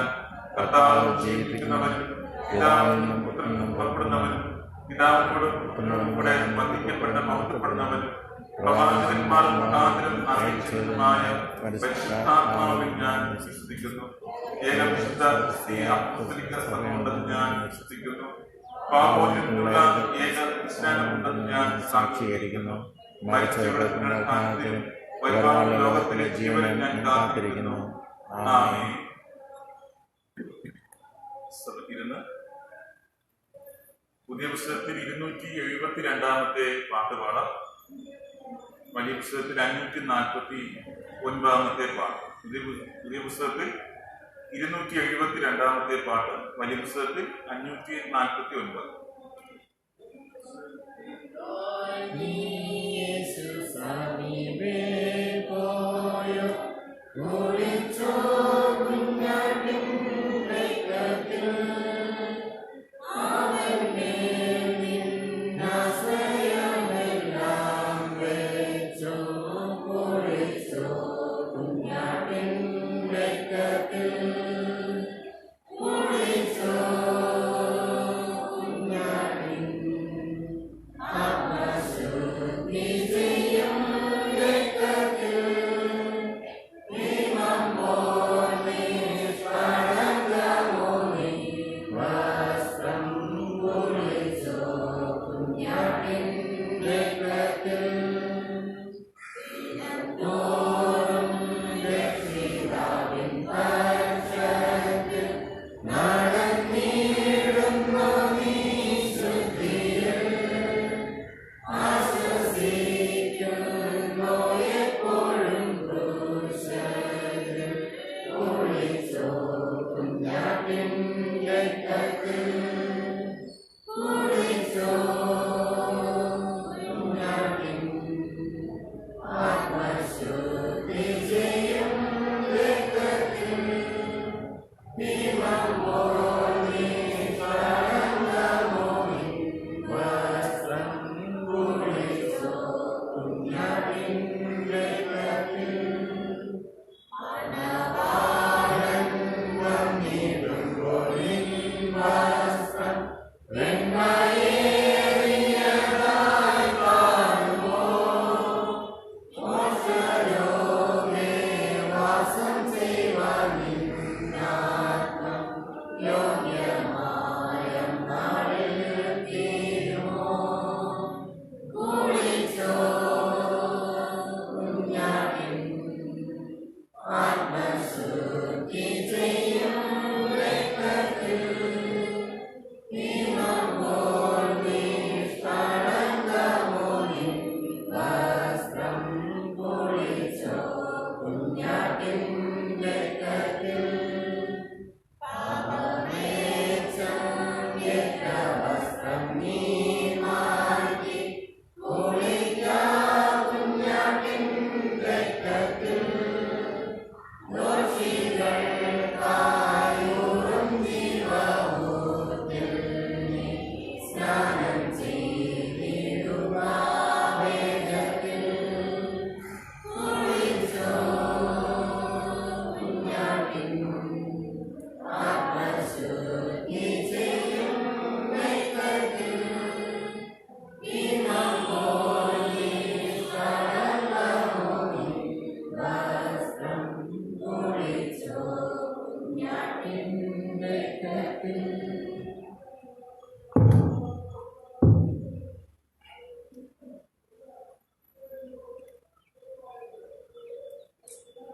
കർത്താവ് ജീവിപ്പിക്കുന്നവനും പിതാവിൽ നിന്നും പുത്രനിൽ നിന്നും പുറപ്പെടുന്നവനും പിതാവിനോടും പുത്രനോടും കൂടെ ബന്ധിക്കപ്പെട്ട മഹത്വപ്പെടുന്നവനും പ്രവാചകന്മാർ മുഖാന്തരം അറിയിച്ചതുമായ പരിശുദ്ധാത്മാവിൽ ഞാൻ വിശ്വസിക്കുന്നു. ഏകവിശുദ്ധ അപ്പോസ്തലിക സഭയുണ്ടെന്ന് ഞാൻ വിശ്വസിക്കുന്നു. പാപമോചനത്തിനുള്ള ഏക സ്നാനമുണ്ടെന്ന് ഞാൻ സാക്ഷീകരിക്കുന്നു. മരിച്ചവരുടെ പുനരുത്ഥാനത്തിലും വരുവാനുള്ള ലോകത്തിലെ ജീവനും ഞാൻ കാത്തിരിക്കുന്നു. ആമേൻ. പുതിയ പുസ്തകത്തിൽ 272-ാമത്തെ പാട്ട് പാടാം. വലിയ പുസ്തകത്തിൽ 549-ാമത്തെ പാട്ട്. പുതിയ പുസ്തകത്തിൽ 272-ാമത്തെ പാട്ട്, വലിയ പുസ്തകത്തിൽ 549.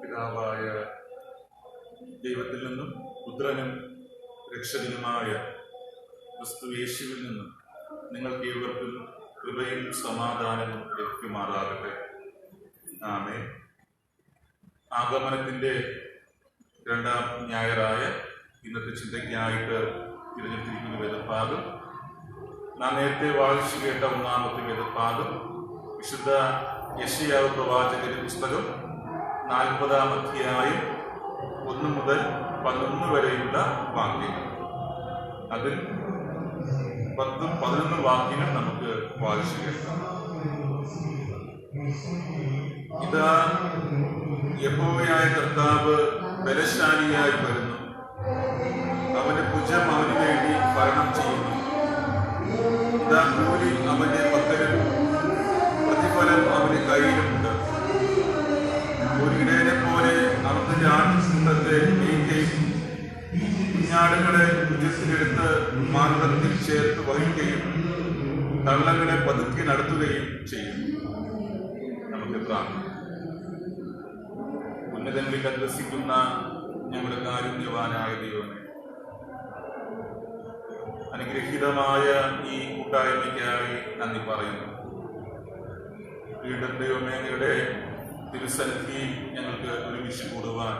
പിതാവായ ദൈവത്തിൽ നിന്നും പുത്രനും രക്ഷകനുമായ ക്രിസ്തു യേശുവിൽ നിന്നും നിങ്ങൾക്ക് ഏവർക്കും കൃപയും സമാധാനവും ലഭ്യമാറാകട്ടെ. ആമേൻ. ആഗമനത്തിന്റെ രണ്ടാം ഞായറായ ഇന്നത്തെ ചിന്തയ്ക്കായിട്ട് തിരഞ്ഞെടുത്തിരിക്കുന്ന വേദഭാഗം നാം നേരത്തെ വായിച്ചു കേട്ട ഒന്നാമത്തെ വേദഭാഗം വിശുദ്ധ യെശയ്യാവ് പ്രവാചകന്റെ പുസ്തകം 40-ാം അധ്യായം 1 മുതൽ 11 വരെയുള്ള വാക്യങ്ങൾ. അതിൽ 10-11 വാക്യങ്ങൾ നമുക്ക് വായിച്ചു കേൾക്കാം. ഇതാ യഹോവയായ കർത്താവ് ബലശാലിയായി വരുന്നു, അവന്റെ ഭുജം അവന് വേണ്ടി ഭരണം ചെയ്യുന്നു. ഇതാ കൂലി അവന്റെ പക്കലും പ്രതിഫലം അവന്റെ കയ്യിലുമുണ്ട്. ഒരു ഇടയനെ പോലെ അവന്റെ ആട്ടിൻകൂട്ടത്തെ നീക്കുകയും കുഞ്ഞാടുകളെ ഭുജത്തിലെടുത്ത് മാർഗത്തിൽ ചേർത്ത് വഹിക്കുകയും കള്ളങ്ങളെ പതുക്കി നടത്തുകയും ചെയ്യും. നമുക്ക് പ്രാർത്ഥിക്കാം. ഉന്നതങ്ങളിൽ അഗ്രസിക്കുന്ന ഞങ്ങളുടെ കാരുണ്യവാനായ ദൈവമേ, അനുഗ്രഹീതമായ ഈ കൂട്ടായ്മയ്ക്കായി നന്ദി പറയുന്നു. വീണ്ടും ദൈവമേ, അങ്ങയുടെ തിരുസന്നിധി ഞങ്ങൾക്ക് ഒരുമിച്ച് കൂടുവാൻ,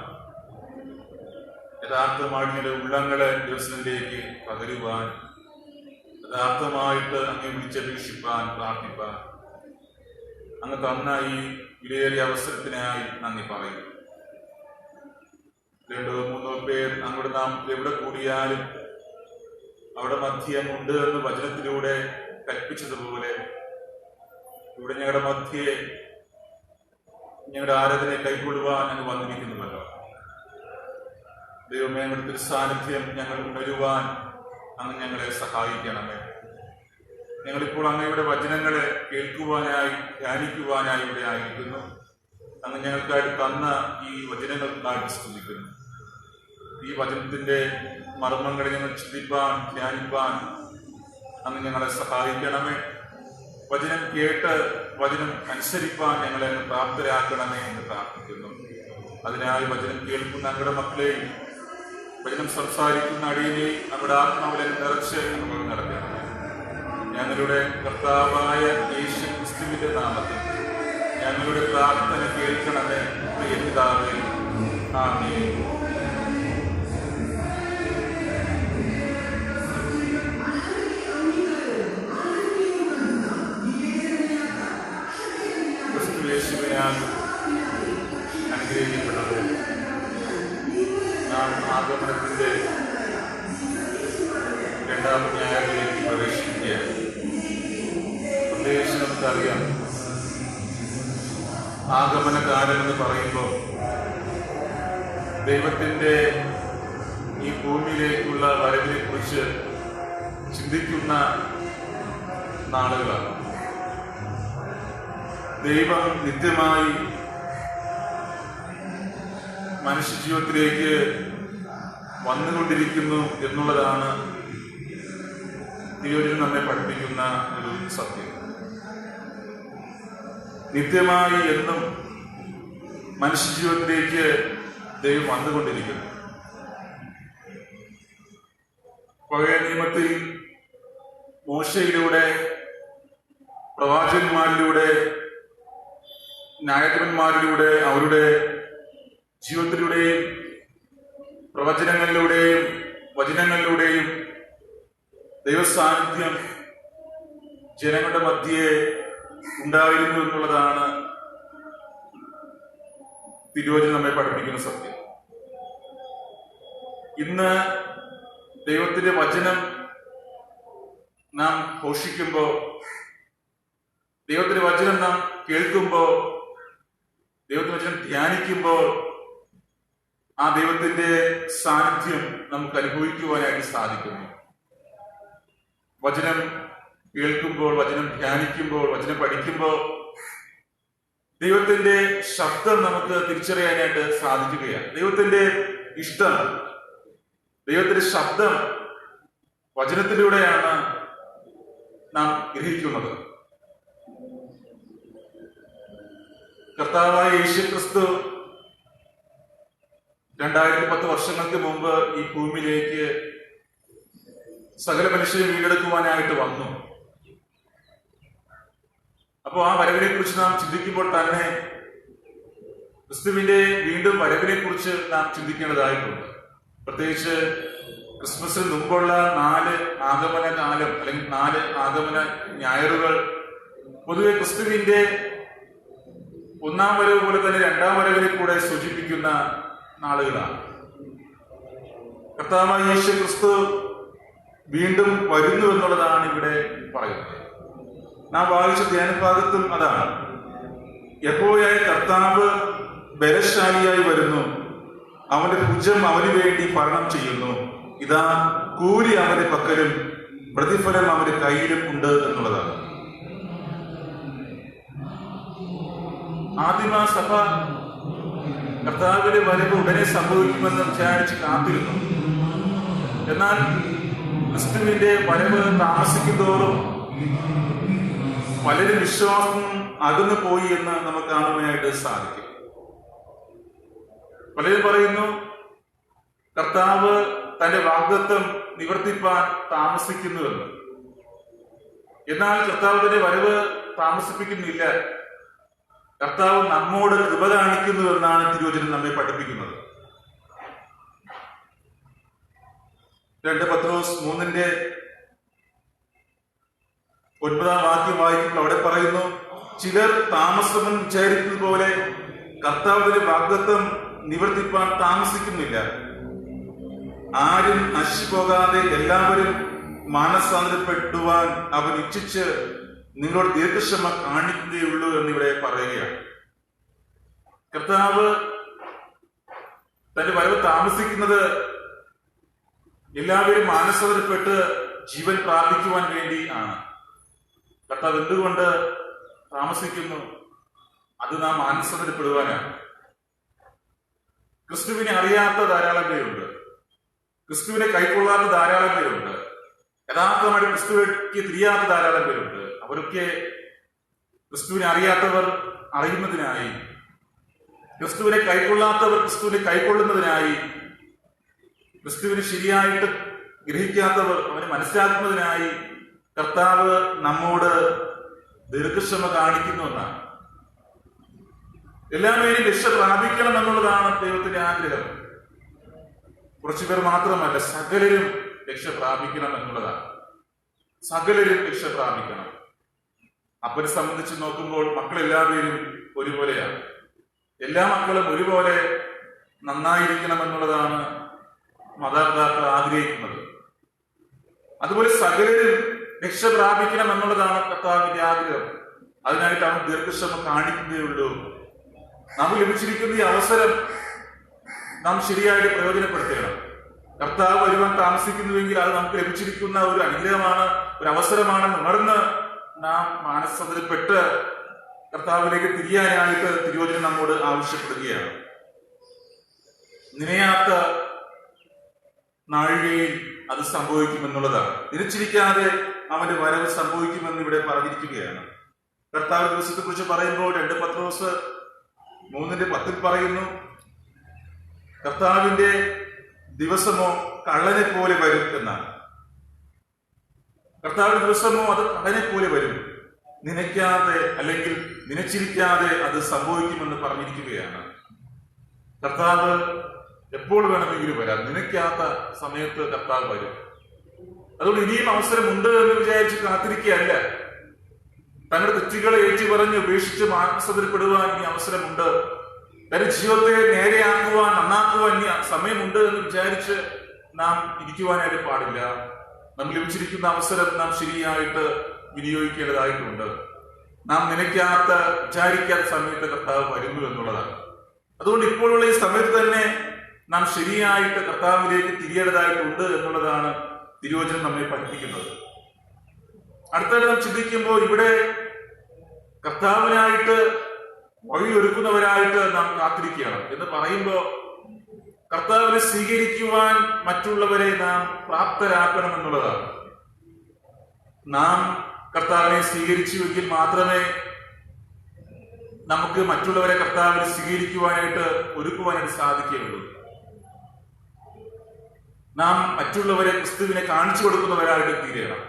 യഥാർത്ഥമായിട്ട് ഉള്ളങ്ങളെ ദിവസത്തിലേക്ക് പകരുവാൻ, യഥാർത്ഥമായിട്ട് അങ്ങേ വിളിച്ചപേക്ഷിപ്പാൻ, പ്രാർത്ഥിപ്പാൻ അങ്ങ് തന്ന ഈ വിലയേറിയ അവസരത്തിനായി നന്ദി പറയുന്നു. 2-3 പേർ അങ്ങോട്ട് നാം എവിടെ കൂടിയാലും അവിടെ മധ്യം ഉണ്ട് എന്ന് വചനത്തിലൂടെ കൽപ്പിച്ചതുപോലെ ഇവിടെ ഞങ്ങളുടെ മധ്യയെ ഞങ്ങളുടെ ആരാധനയെ കൈക്കൊള്ളുവാൻ ഞങ്ങൾ വന്നിരിക്കുന്നുവല്ലോ. ദൈവമേ, ഞങ്ങളുടെ തിരുസാന്നിധ്യം ഞങ്ങൾ ഉണരുവാൻ അങ്ങ് ഞങ്ങളെ സഹായിക്കണമേ. ഞങ്ങളിപ്പോൾ അങ്ങയുടെ വചനങ്ങളെ കേൾക്കുവാനായി ധ്യാനിക്കുവാനായി ഇവിടെ ആയിരിക്കുന്നു. അങ്ങ് ഞങ്ങൾക്കായിട്ട് തന്ന ഈ വചനങ്ങൾക്കായിട്ട് സ്തുതിക്കുന്നു. ഈ വചനത്തിന്റെ മർമ്മങ്ങളെ ഞങ്ങൾ ചിന്തിപ്പാൻ, ധ്യാനിപ്പാൻ അങ്ങ് ഞങ്ങളെ സഹായിക്കണമേ. വചനം കേട്ട് വചനം അനുസരിപ്പാൻ ഞങ്ങളെ പ്രാപ്തരാക്കണമേ എന്ന് പ്രാർത്ഥിക്കുന്നു. അതിനായി വചനം കേൾക്കുന്ന അങ്ങയുടെ മക്കളെയും വചനം സംസാരിക്കുന്ന അടിയനെയും അങ്ങയുടെ ആത്മാവിനെ നിറച്ച് നമ്മൾ നടക്കണമേ. ഞങ്ങളുടെ കർത്താവായ യേശു ക്രിസ്തുവിന്റെ നാമത്തിൽ ഞങ്ങളുടെ പ്രാർത്ഥന കേൾക്കണമേ പ്രിയ പിതാവേ. ആമേൻ. നാം ആഗമനത്തിന്റെ രണ്ടാം ഞായറിലേക്ക് പ്രവേശിക്കുകയാണ്. പ്രത്യേകിച്ച് നമുക്കറിയാം, ആഗമനകാലം എന്ന് പറയുമ്പോൾ ദൈവത്തിൻ്റെ ഈ ഭൂമിയിലേക്കുള്ള വരവിനെ കുറിച്ച് ചിന്തിക്കുന്ന നാളുകളാണ്. ദൈവം നിത്യമായി മനുഷ്യജീവിതത്തിലേക്ക് വന്നുകൊണ്ടിരിക്കുന്നു എന്നുള്ളതാണ് തിരുവചനം നമ്മെ പഠിപ്പിക്കുന്ന ഒരു സത്യം. നിത്യമായി എന്നും മനുഷ്യജീവിതത്തിലേക്ക് ദൈവം വന്നുകൊണ്ടിരിക്കുന്നു. പഴയ നിയമത്തിൽ മോശയിലൂടെ, പ്രവാചകന്മാരിലൂടെ, ന്യായാധിപന്മാരിലൂടെ, അവരുടെ ജീവിതത്തിലൂടെയും പ്രവചനങ്ങളിലൂടെയും വചനങ്ങളിലൂടെയും ദൈവസാന്നിധ്യം ജനങ്ങളുടെ മധ്യേ ഉണ്ടായിരുന്നു എന്നുള്ളതാണ് തിരുവചനം നമ്മെ പഠിപ്പിക്കുന്ന സത്യം. ഇന്ന് ദൈവത്തിന്റെ വചനം നാം ഘോഷിക്കുമ്പോൾ, ദൈവത്തിന്റെ വചനം നാം കേൾക്കുമ്പോൾ, ദൈവത്തിന്റെ വചനം ധ്യാനിക്കുമ്പോൾ ആ ദൈവത്തിന്റെ സാന്നിധ്യം നമുക്ക് അനുഭവിക്കുവാനായിട്ട് സാധിക്കുന്നു. വചനം കേൾക്കുമ്പോൾ, വചനം ധ്യാനിക്കുമ്പോൾ, വചനം പഠിക്കുമ്പോൾ ദൈവത്തിന്റെ ശബ്ദം നമുക്ക് തിരിച്ചറിയാനായിട്ട് സാധിക്കുകയാണ്. ദൈവത്തിന്റെ ഇഷ്ടം, ദൈവത്തിന്റെ ശബ്ദം വചനത്തിലൂടെയാണ് നാം ഗ്രഹിക്കുന്നത്. കർത്താവായ യേശുക്രിസ്തു 2010 വർഷങ്ങൾക്ക് മുമ്പ് ഈ ഭൂമിയിലേക്ക് സകല മനുഷ്യരെ വീണ്ടെടുക്കുവാനായിട്ട് വന്നു. അപ്പോൾ ആ വരവിനെ കുറിച്ച് നാം ചിന്തിക്കുമ്പോൾ തന്നെ ക്രിസ്തുവിന്റെ വീണ്ടും വരവിനെ കുറിച്ച് നാം ചിന്തിക്കേണ്ടതായിട്ടുണ്ട്. പ്രത്യേകിച്ച് ക്രിസ്മസിന് മുമ്പുള്ള 4 ആഗമന കാലം അല്ലെങ്കിൽ 4 ആഗമന ഞായറുകൾ പൊതുവെ ക്രിസ്തുവിന്റെ ഒന്നാം വരവ് പോലെ തന്നെ രണ്ടാം വരവിനെ കൂടെ സൂചിപ്പിക്കുന്ന നാളുകളാണ്. കർത്താവായ യേശു ക്രിസ്തു വീണ്ടും വരുന്നു എന്നുള്ളതാണ് ഇവിടെ പറയുന്നത്. നാം വായിച്ച ധ്യാനഭാഗത്തും അതാണ്. യഹോവയായ കർത്താവ് ബലശാലിയായി വരുന്നു, അവന്റെ ഭുജം അവന് വേണ്ടി ഭരണം ചെയ്യുന്നു, ഇതാ കൂലി അവന്റെ പക്കലും പ്രതിഫലം അവന്റെ കയ്യിലും ഉണ്ട് എന്നുള്ളതാണ്. ആദിമ സഭ കർത്താവിന്റെ വരവ് ഉടനെ സംഭവിക്കുമെന്ന് വിചാരിച്ച് കാത്തിരുന്നു. എന്നാൽ ക്രിസ്തുവിന്റെ വരവ് താമസിക്കുന്തോറും പലരും വിശ്വാസം അകന്നു പോയി എന്ന് നമുക്ക് കാണുവാനായിട്ട് സാധിക്കും. പലരും പറയുന്നു കർത്താവ് തന്റെ വാഗ്ദത്തം നിവർത്തിപ്പാൻ താമസിക്കുന്നുവെന്ന്. എന്നാൽ കർത്താവിന്റെ വരവ് താമസിപ്പിക്കുന്നില്ല. കർത്താവ് നമ്മോട് കൃപ കാണിക്കുന്നു എന്നാണ് തിരുവചനം നമ്മെ പഠിപ്പിക്കുന്നത്. 2 പത്രോസ് 3:9 വാക്യം വായിക്കുമ്പോൾ അവിടെ പറയുന്നു, ചിലർ താമസമെന്ന് വിചാരിക്കുന്നത് പോലെ കർത്താവിന്റെ വാഗ്ദത്തം നിവർത്തിപ്പാൻ താമസിക്കുന്നില്ല. ആരും നശിച്ചു പോകാതെ എല്ലാവരും മാനസാന്തരപ്പെടുവാൻ അവൻ ഇച്ഛിച്ച് നിങ്ങളോട് ദീർഘക്ഷമ കാണിക്കുന്നേയുള്ളൂ എന്നിവിടെ പറയുകയാണ്. കർത്താവ് തന്റെ വരവ് താമസിക്കുന്നത് എല്ലാവരും മാനസാന്തരപ്പെട്ട് ജീവൻ പ്രാപിക്കുവാൻ വേണ്ടി ആണ്. കർത്താവ് എന്തുകൊണ്ട് താമസിക്കുന്നു? അത് നാം മാനസാന്തരപ്പെടുവാനാണ്. ക്രിസ്തുവിനെ അറിയാത്ത ധാരാളം പേരുണ്ട്, ക്രിസ്തുവിനെ കൈക്കൊള്ളാത്ത ധാരാളം പേരുണ്ട്, യഥാർത്ഥമായിട്ട് ക്രിസ്തുവിലേക്ക് തിരിയാത്ത ധാരാളം പേരുണ്ട്. അവരൊക്കെ ക്രിസ്തുവിനെ അറിയാത്തവർ അറിയുന്നതിനായി, ക്രിസ്തുവിനെ കൈക്കൊള്ളാത്തവർ ക്രിസ്തുവിനെ കൈക്കൊള്ളുന്നതിനായി, ക്രിസ്തുവിനെ ശരിയായിട്ട് ഗ്രഹിക്കാത്തവർ അവനെ മനസ്സിലാക്കുന്നതിനായി കർത്താവ് നമ്മോട് ദീർഘക്ഷമ കാണിക്കുന്നുവെന്നാണ്. എല്ലാവരെയും രക്ഷ പ്രാപിക്കണം എന്നുള്ളതാണ് ദൈവത്തിന്റെ ആഗ്രഹം. കുറച്ചുപേർ മാത്രമല്ല, സകലരും രക്ഷ പ്രാപിക്കണം എന്നുള്ളതാണ്. സകലരും രക്ഷ പ്രാപിക്കണം. അപ്പനെ സംബന്ധിച്ച് നോക്കുമ്പോൾ മക്കളെല്ലാവരും ഒരുപോലെയാണ്. എല്ലാ മക്കളും ഒരുപോലെ നന്നായിരിക്കണം എന്നുള്ളതാണ് മാതാപിതാക്കൾ ആഗ്രഹിക്കുന്നത്. അതുപോലെ സകലരും രക്ഷ പ്രാപിക്കണം എന്നുള്ളതാണ് കർത്താവിന്റെ ആഗ്രഹം. അതിനായിട്ട് അവൻ ദീർഘക്ഷമ കാണിക്കുകയുള്ളൂ. നമുക്ക് ലഭിച്ചിരിക്കുന്ന ഈ അവസരം നാം ശരിയായിട്ട് പ്രയോജനപ്പെടുത്തണം. കർത്താവ് വരുവാൻ താമസിക്കുന്നുവെങ്കിൽ അത് നമുക്ക് ലഭിച്ചിരിക്കുന്ന ഒരു അനുഗ്രഹമാണ്, ഒരു അവസരമാണെന്ന് ഉണർന്ന് നാം മാനസാന്തരപ്പെട്ട് കർത്താവിലേക്ക് തിരിയാനായിട്ട് തിരുവചനം നമ്മോട് ആവശ്യപ്പെടുകയാണ്. നിനയാത്ത നാഴികയിൽ അത് സംഭവിക്കുമെന്നുള്ളതാണ്. നിലച്ചിരിക്കാതെ അവന്റെ വരവ് സംഭവിക്കുമെന്ന് ഇവിടെ പറഞ്ഞിരിക്കുകയാണ്. കർത്താവ് ദിവസത്തെ കുറിച്ച് പറയുമ്പോൾ 2 പത്രോസ് 3:10 പറയുന്നു, കർത്താവിന്റെ ദിവസമോ കള്ളനെ പോലെ വരും എന്നാണ്. കർത്താവിന്റെ ദിവസമോ അത് കള്ളനെ പോലെ വരും, നനയ്ക്കാതെ അല്ലെങ്കിൽ നനച്ചിരിക്കാതെ അത് സംഭവിക്കുമെന്ന് പറഞ്ഞിരിക്കുകയാണ്. കർത്താവ് എപ്പോൾ വേണമെങ്കിലും വരാം, നനയ്ക്കാത്ത സമയത്ത് കർത്താവ് വരും. അതുകൊണ്ട് ഇനിയും അവസരമുണ്ട് എന്ന് വിചാരിച്ച് കാത്തിരിക്കുകയല്ല. തങ്ങളുടെ തെറ്റുകളെ ഏറ്റുപറഞ്ഞ് ഉപേക്ഷിച്ച് മാനസാന്തരപ്പെടുവാൻ ഈ അവസരമുണ്ട്. തന്റെ ജീവിതത്തെ നേരെയാക്കുവാൻ, നന്നാക്കുവാൻ ഇനി സമയമുണ്ട് എന്ന് വിചാരിച്ച് നാം ഇരിക്കുവാനായിട്ട് പാടില്ല. നാം ലഭിച്ചിരിക്കുന്ന അവസരം നാം ശരിയായിട്ട് വിനിയോഗിക്കേണ്ടതായിട്ടുണ്ട്. നാം നനയ്ക്കാത്ത, വിചാരിക്കാത്ത സമയത്ത് കർത്താവ് വരുന്നു എന്നുള്ളതാണ്. അതുകൊണ്ട് ഇപ്പോഴുള്ള ഈ സമയത്ത് തന്നെ നാം ശരിയായിട്ട് കർത്താവിലേക്ക് തിരിയേണ്ടതായിട്ടുണ്ട് എന്നുള്ളതാണ് തിരുവചനം നമ്മെ പഠിപ്പിക്കുന്നത്. അടുത്തായിട്ട് നാം ചിന്തിക്കുമ്പോൾ ഇവിടെ കർത്താവിനായിട്ട് വഴിയൊരുക്കുന്നവരായിട്ട് നാം കാത്തിരിക്കണം എന്ന് പറയുമ്പോൾ കർത്താവിനെ സ്വീകരിക്കുവാൻ മറ്റുള്ളവരെ നാം പ്രാപ്തരാക്കണം എന്നുള്ളതാണ്. നാം കർത്താവിനെ സ്വീകരിച്ചുവെങ്കിൽ മാത്രമേ നമുക്ക് മറ്റുള്ളവരെ കർത്താവിനെ സ്വീകരിക്കുവാനായിട്ട് ഒരുക്കുവാനായിട്ട് സാധിക്കുകയുള്ളൂ. നാം മറ്റുള്ളവരെ ക്രിസ്തുവിനെ കാണിച്ചു കൊടുക്കുന്നവരായിട്ട് തീരണം.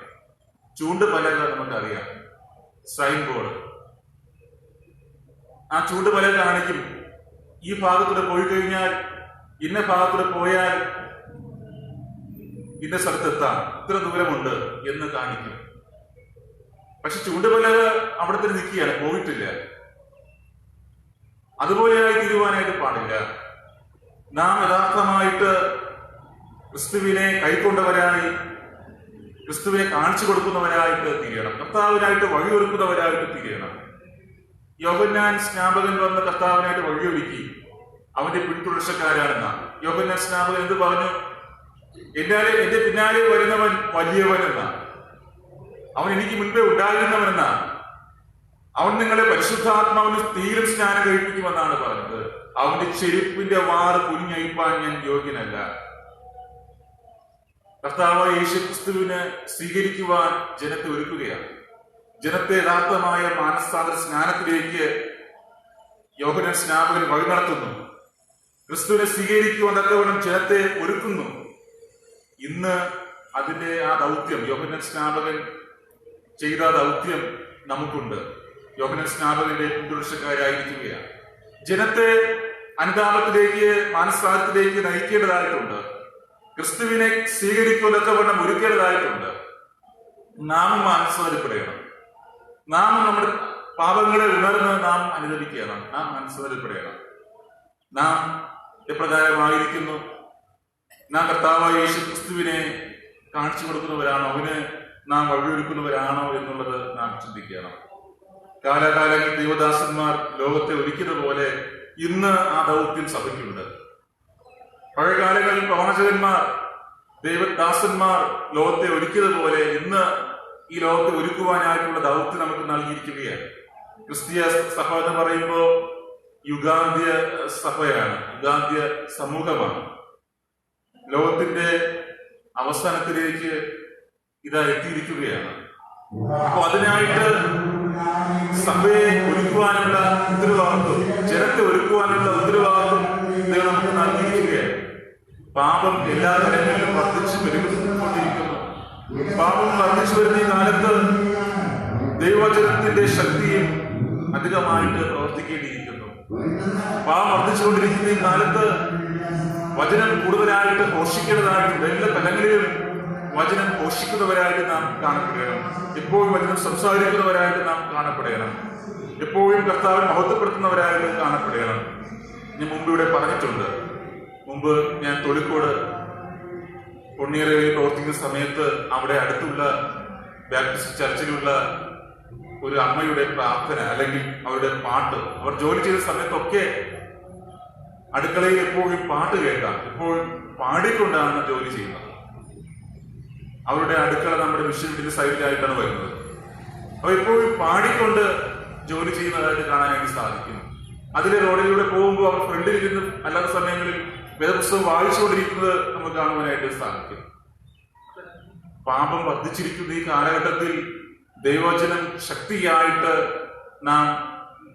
ചൂണ്ടുപലക നമുക്കറിയാം, സൈൻ ബോർഡ്. ആ ചൂണ്ടുപലക കാണിക്കും, ഈ ഭാഗത്തൂടെ പോയി കഴിഞ്ഞാൽ, ഇന്ന ഭാഗത്തൂടെ പോയാൽ ഇന്ന സ്ഥലത്തെത്താം, ഇത്ര ദൂരമുണ്ട് എന്ന് കാണിക്കും. പക്ഷെ ചൂണ്ടുപലക അവിടെ തന്നെ നിൽക്കുകയാണ്, പോയിട്ടില്ല. അതുപോലെയായി തീരുവാനായിട്ട് പാടില്ല. നാം യഥാർത്ഥമായിട്ട് ക്രിസ്തുവിനെ കൈക്കൊണ്ടവരായി, ക്രിസ്തുവിനെ കാണിച്ചു കൊടുക്കുന്നവരായിട്ട് തീരണം. കർത്താവിനായിട്ട് വഴിയൊരുക്കുന്നവരായിട്ട് തീരണം. യോഹന്നാൻ സ്നാപകൻ വന്ന് കർത്താവിനായിട്ട് വഴിയൊരുക്കി, അവന്റെ പിന്തുടർച്ചക്കാരാണെന്നാണ്. യോഹന്നാൻ സ്നാപകൻ എന്ത് പറഞ്ഞു? എന്റെ പിന്നാലെ വരുന്നവൻ വലിയവൻ എന്നാണ്, അവൻ എനിക്ക് മുൻപേ ഉണ്ടായിരുന്നവനെന്നാണ്. അവൻ നിങ്ങളെ പരിശുദ്ധാത്മാവിന് തീരും സ്നാനം കഴിപ്പിക്കുമെന്നാണ് പറഞ്ഞത്. അവന്റെ ചെരുപ്പിന്റെ വാറ് കുനിഞ്ഞഴിപ്പാൻ ഞാൻ യോഗ്യനല്ല. കർത്താവായ യേശു ക്രിസ്തുവിനെ സ്വീകരിക്കുവാൻ ജനത്തെ ഒരുക്കുകയാണ്. ജനത്തെ യഥാർത്ഥമായ മാനസാന്തര സ്നാനത്തിലേക്ക് യോഹന്നാൻ സ്നാപകൻ വഴി നടത്തുന്നു. ക്രിസ്തുവിനെ സ്വീകരിക്കുവാൻ തക്കവണ്ണം ജനത്തെ ഒരുക്കുന്നു. ഇന്ന് അതിന്റെ ആ ദൗത്യം, യോഹന്നാൻ സ്നാപകൻ ചെയ്ത ദൗത്യം നമുക്കുണ്ട്. യോഹന്നാൻ സ്നാപകന്റെ പിന്തുടർച്ചക്കാരായിരിക്കുകയാണ്. ജനത്തെ അനുതാപത്തിലേക്ക്, മാനസാന്തരത്തിലേക്ക് നയിക്കേണ്ടതായിട്ടുണ്ട്. ക്രിസ്തുവിനെ സ്വീകരിക്കുന്നതക്കവണ്ണം ഒരുക്കേണ്ടതായിട്ടുണ്ട്. നാം മാനസാന്തരപ്പെടണം. നാം നമ്മുടെ പാപങ്ങളെ ഉണർന്ന് നാം അനുദപിക്കണം. നാം മാനസാന്തരപ്പെടണം. നാം എപ്രകാരമായിരിക്കുന്നു? നാം കർത്താവായ യേശു ക്രിസ്തുവിനെ കാണിച്ചു കൊടുക്കുന്നവരാണോ? അവന് നാം വഴിയൊരുക്കുന്നവരാണോ എന്നുള്ളത് നാം ചിന്തിക്കണം. കാലാകാലങ്ങളിൽ ദൈവദാസന്മാർ ലോകത്തെ ഒരുക്കിയതുപോലെ ഇന്ന് ആ ദൗത്യം സഭയ്ക്കുണ്ട്. പഴയകാലങ്ങളിൽ പ്രവാചകന്മാർ, ദൈവദാസന്മാർ ലോകത്തെ ഒരുക്കിയതുപോലെ ഇന്ന് ഈ ലോകത്തെ ഒരുക്കുവാനായിട്ടുള്ള ദൗത്യം നമുക്ക് നൽകിയിരിക്കുകയാണ്. ക്രിസ്തീയ സഭ എന്ന് പറയുമ്പോൾ യുഗാന്ത്യ സഭയാണ്, യുഗാന്ത്യ സമൂഹമാണ്. ലോകത്തിന്റെ അവസാനത്തിലേക്ക് ഇതാ എത്തിയിരിക്കുകയാണ്. അപ്പൊ അതിനായിട്ട് സഭയെ ഒരുക്കുവാനുള്ള ഉത്തരവാദിത്വം, ജനത്തെ ഒരുക്കുവാനുള്ള ഉത്തരവാദിത്വം ദൈവം നമുക്ക് നൽകിയിരിക്കുകയാണ്. പാപം എല്ലാ തലങ്ങളിലും വർദ്ധിച്ചു പെരുകൊണ്ടിരിക്കുന്നു. പാപം വർദ്ധിച്ചു വരുന്ന ഈ കാലത്ത് ദൈവവചനത്തിന്റെ ശക്തിയും അധികമായിട്ട് പ്രവർത്തിക്കേണ്ടിയിരിക്കുന്നു. പാപം വർദ്ധിച്ചുകൊണ്ടിരിക്കുന്ന ഈ കാലത്ത് വചനം കൂടുതലായിട്ട് പോഷിക്കേണ്ടതായിട്ടുണ്ട്. എല്ലാ തലങ്ങളിലും വചനം പോഷിക്കുന്നവരായിട്ട് നാം കാണപ്പെടണം. എപ്പോഴും വചനം സംസാരിക്കുന്നവരായിട്ട് നാം കാണപ്പെടണം. എപ്പോഴും കർത്താവിനെ മഹത്വപ്പെടുത്തുന്നവരായിട്ട് കാണപ്പെടണം. ഞാൻ മുമ്പ് ഇവിടെ പറഞ്ഞിട്ടുണ്ട്. മുമ്പ് ഞാൻ തൊളിക്കോട് പൊണ്ണിയറയിൽ പ്രവർത്തിക്കുന്ന സമയത്ത് അവിടെ അടുത്തുള്ള ബാപ്റ്റിസ്റ്റ് ചർച്ചിലുള്ള ഒരു അമ്മയുടെ പ്രാർത്ഥന അല്ലെങ്കിൽ അവരുടെ പാട്ട്, അവർ ജോലി ചെയ്ത സമയത്തൊക്കെ അടുക്കളയിൽ എപ്പോഴും പാട്ട് കേൾക്കാം, എപ്പോഴും പാടിക്കൊണ്ടാണ് ജോലി ചെയ്യുന്നത്. അവരുടെ അടുക്കള നമ്മുടെ മിഷൻ വീടിന്റെ സൈഡിലായിട്ടാണ് വരുന്നത്. അപ്പൊ എപ്പോഴും പാടിക്കൊണ്ട് ജോലി ചെയ്യുന്നതായിട്ട് കാണാനായിട്ട് സാധിക്കും. അതിലെ റോഡിലൂടെ പോകുമ്പോൾ അവർ ഫ്രണ്ടിൽ ഇരുന്ന് അല്ലാത്ത സമയങ്ങളിൽ വേദപുസ്തകം വായിച്ചുകൊണ്ടിരിക്കുന്നത് നമുക്ക് കാണുവാനായിട്ട് സാധിക്കും. പാപം വർദ്ധിച്ചിരിക്കുന്ന ഈ കാലഘട്ടത്തിൽ ദൈവവചനം ശക്തിയായിട്ട് നാം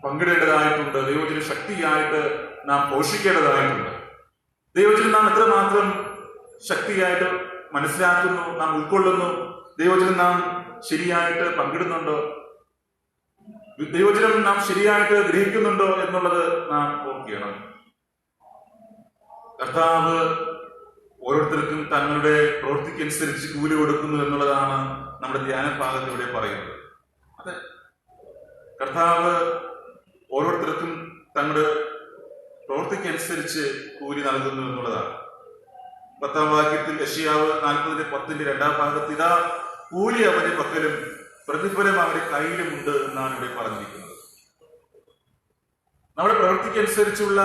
പങ്കിടേണ്ടതായിട്ടുണ്ട്. ദൈവവചനം ശക്തിയായിട്ട് നാം പോഷിക്കേണ്ടതായിട്ടുണ്ട്. ദൈവവചനം നാം എത്രമാത്രം ശക്തിയായിട്ട് മനസ്സിലാക്കുന്നു, നാം ഉൾക്കൊള്ളുന്നു, ദൈവവചനം നാം ശരിയായിട്ട് പങ്കിടുന്നുണ്ടോ, ദൈവവചനം നാം ശരിയായിട്ട് ഗ്രഹിക്കുന്നുണ്ടോ എന്നുള്ളത് നാം ഓർക്കണം. കർത്താവ് ഓരോരുത്തർക്കും തങ്ങളുടെ പ്രവൃത്തിക്കനുസരിച്ച് കൂലി കൊടുക്കുന്നു എന്നുള്ളതാണ് നമ്മുടെ ധ്യാന ഭാഗത്തിലൂടെ പറയുന്നത്. അതെ, കർത്താവ് ഓരോരുത്തർക്കും തങ്ങളുടെ പ്രവൃത്തിക്കനുസരിച്ച് കൂലി നൽകുന്നു എന്നുള്ളതാണ്. 10-ാം വാക്യത്തിൽ യെശയ്യാവ് 40:10 2-ാം ഭാഗത്ത് ഇതാ കൂലി അവന്റെ പക്കലും പ്രതിഫലം അവന്റെ കയ്യിലുമുണ്ട് എന്നാണ് ഇവിടെ പറഞ്ഞിരിക്കുന്നത്. നമ്മുടെ പ്രവൃത്തിക്കനുസരിച്ചുള്ള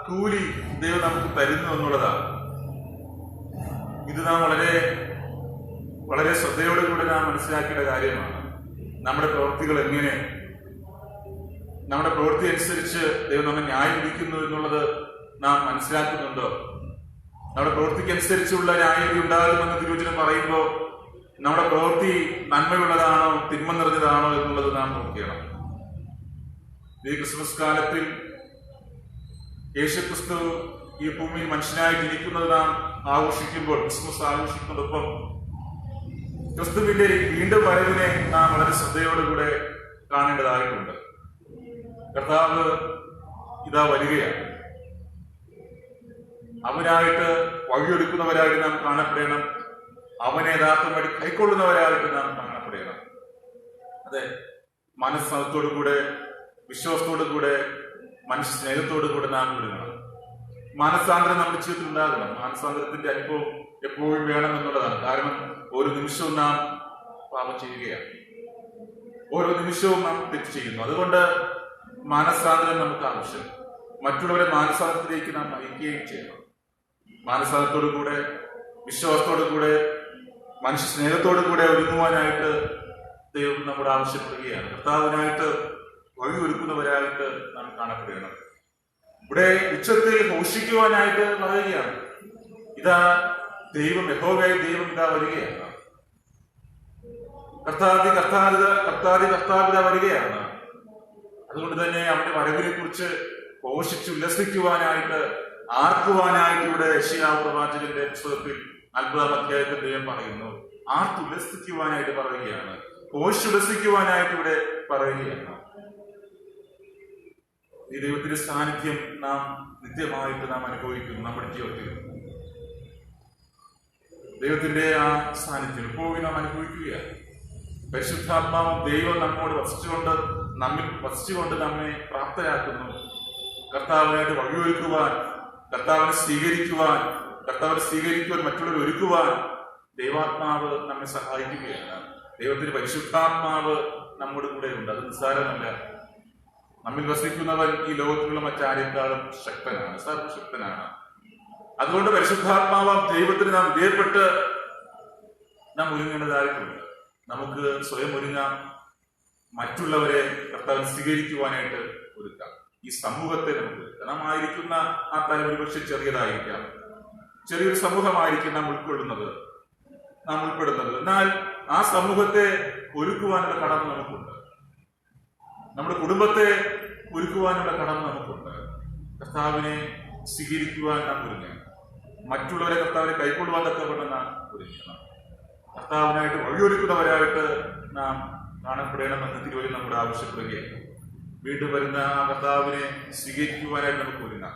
കൂലി ദൈവം നമുക്ക് തരുന്നു എന്നുള്ളതാണ്. ഇത് നാം വളരെ വളരെ ശ്രദ്ധയോടുകൂടി നാം മനസ്സിലാക്കേണ്ട കാര്യമാണ്. നമ്മുടെ പ്രവൃത്തികൾ എങ്ങനെ, നമ്മുടെ പ്രവൃത്തി അനുസരിച്ച് ദൈവം നമ്മെ ന്യായം വിധിക്കുന്നു എന്നുള്ളത് നാം മനസ്സിലാക്കുന്നുണ്ടോ? നമ്മുടെ പ്രവൃത്തിക്കനുസരിച്ചുള്ള ന്യായവിധി ഉണ്ടാകുമെന്ന് തിരുവചനം പറയുമ്പോൾ നമ്മുടെ പ്രവൃത്തി നന്മയുള്ളതാണോ തിന്മ നിറഞ്ഞതാണോ എന്നുള്ളത് നാം നോക്കണം. ഈ ക്രിസ്മസ് കാലത്തിൽ യേശുക്രിസ്തു ഈ ഭൂമിയിൽ മനുഷ്യനായിട്ട് ഇരിക്കുന്നത് നാം ആഘോഷിക്കുമ്പോൾ, ക്രിസ്മസ് ആഘോഷിക്കുന്നതോടൊപ്പം ക്രിസ്തുവിന്റെ വീണ്ടും വരവിനെ നാം വളരെ ശ്രദ്ധയോടുകൂടെ കാണേണ്ടതായിട്ടുണ്ട്. കർത്താവ് ഇതാ വരികയാണ്. അവനായിട്ട് വഴിയൊരുക്കുന്നവരായിട്ട് നാം കാണപ്പെടണം. അവനെ യഥാർത്ഥമായിട്ട് കൈക്കൊള്ളുന്നവരായിട്ട് നാം കാണപ്പെടണം. അതെ, മനസ്സത്തോടു കൂടെ, വിശ്വാസത്തോടു കൂടെ, മനുഷ്യ സ്നേഹത്തോടു കൂടെ നാം ഒരുങ്ങണം. മാനസാന്തരം നമ്മുടെ ജീവിതത്തിൽ ഉണ്ടാകണം. മാനസാന്തരത്തിന്റെ അനുഭവം എപ്പോഴും വേണം എന്നുള്ളതാണ്. കാരണം ഓരോ നിമിഷവും നാം പാപം ചെയ്യുകയാണ്, ഓരോ നിമിഷവും നാം തെറ്റ് ചെയ്യുന്നു. അതുകൊണ്ട് മാനസാന്തരം നമുക്ക് ആവശ്യം. മറ്റുള്ളവരെ മാനസാന്തരത്തിലേക്ക് നാം നയിക്കുകയും ചെയ്യണം. മാനസാന്തരത്തോടു കൂടെ, വിശ്വാസത്തോടു കൂടെ, മനുഷ്യ സ്നേഹത്തോടു കൂടെ ഒരുങ്ങുവാനായിട്ട് ദൈവം നമ്മുടെ ആവശ്യപ്പെടുകയാണ്. കർത്താവിനായിട്ട് വഴി ഒരുക്കുന്നവരായിട്ട് നാം കാണപ്പെടുകയാണ്. ഇവിടെ ഉച്ചത്തിൽ ഘോഷിക്കുവാനായിട്ട് പറയുകയാണ്. ഇതാ ദൈവം, യഹോവയായ ദൈവം ഇതാ വരികയാണ്. കർത്താവിത വരികയാണ്. അതുകൊണ്ട് തന്നെ അവന്റെ വരവിനെ കുറിച്ച് ഘോഷിച്ച് ഉല്ലസിക്കുവാനായിട്ട്, ആർക്കുവാനായിട്ട് ഇവിടെ യെശയ്യാവ് പ്രവാചകന്റെ പുസ്തകത്തിൽ 40-ാം അധ്യായത്തിൽ ദൈവം പറയുന്നു. ആർത്തുല്ലസിക്കുവാനായിട്ട് പറയുകയാണ്, ഘോഷിച്ചുല്ലസിക്കുവാനായിട്ട് ഇവിടെ പറയുകയാണ്. ഈ ദൈവത്തിന്റെ സാന്നിധ്യം നാം നിത്യമായിട്ട് നാം അനുഭവിക്കുന്നു നമ്മുടെ ജീവിതത്തിൽ. ദൈവത്തിന്റെ ആ സാന്നിധ്യം എപ്പോഴും നാം അനുഭവിക്കുകയാണ്. പരിശുദ്ധാത്മാവും ദൈവം നമ്മോട് വസിച്ചുകൊണ്ട് നമ്മെ പ്രാപ്തരാക്കുന്നു. കർത്താവിനായിട്ട് വഴിയൊരുക്കുവാൻ, കർത്താവിനെ സ്വീകരിക്കുവാൻ, മറ്റുള്ളവർ ഒരുക്കുവാൻ ദൈവാത്മാവ് നമ്മെ സഹായിക്കുകയാണ്. ദൈവത്തിന്റെ പരിശുദ്ധാത്മാവ് നമ്മുടെ കൂടെ ഉണ്ട്. അത് നിസ്സാരമല്ല. നമ്മിൽ വസിക്കുന്നവൻ ഈ ലോകത്തിലുള്ള മറ്റാരെക്കാളും ശക്തനാണ്, സർവശക്തനാണ്. അതുകൊണ്ട് പരിശുദ്ധാത്മാവാം ദൈവത്തിന് നാം വിധേയപ്പെട്ട് നാം ഒരുങ്ങേണ്ടതായിട്ടുണ്ട്. നമുക്ക് സ്വയം ഒരുങ്ങാം, മറ്റുള്ളവരെ കർത്താവിനെ സ്വീകരിക്കുവാനായിട്ട് ഒരുക്കാം. ഈ സമൂഹത്തെ നമുക്ക് ഒരുക്കാം. നാം ആയിരിക്കുന്ന ആ തലം ഒരുപക്ഷെ ചെറിയതായിരിക്കാം, ചെറിയൊരു സമൂഹമായിരിക്കും നാം ഉൾപ്പെടുന്നത്. എന്നാൽ ആ സമൂഹത്തെ ഒരുക്കുവാനുള്ള കടമ നമുക്കുണ്ട്. നമ്മുടെ കുടുംബത്തെ ഒരുക്കുവാനുള്ള കടമ നമുക്കുണ്ട്. കർത്താവിനെ സ്വീകരിക്കുവാൻ നാം ഒരുങ്ങണം. മറ്റുള്ളവരെ കർത്താവിനെ കൈക്കൊള്ളുവാൻ തക്കവണ്ണം നാം ഒരുങ്ങണം. കർത്താവിനായിട്ട് വഴിയൊരുക്കുന്നവരായിട്ട് നാം കാണപ്പെടണമെന്ന് തിരുവചനം നമ്മുടെ ആവശ്യപ്പെടുകയാണ്. വീണ്ടും വരുന്ന ആ കർത്താവിനെ സ്വീകരിക്കുവാനായിട്ട് നമുക്ക് ഒരുങ്ങാം.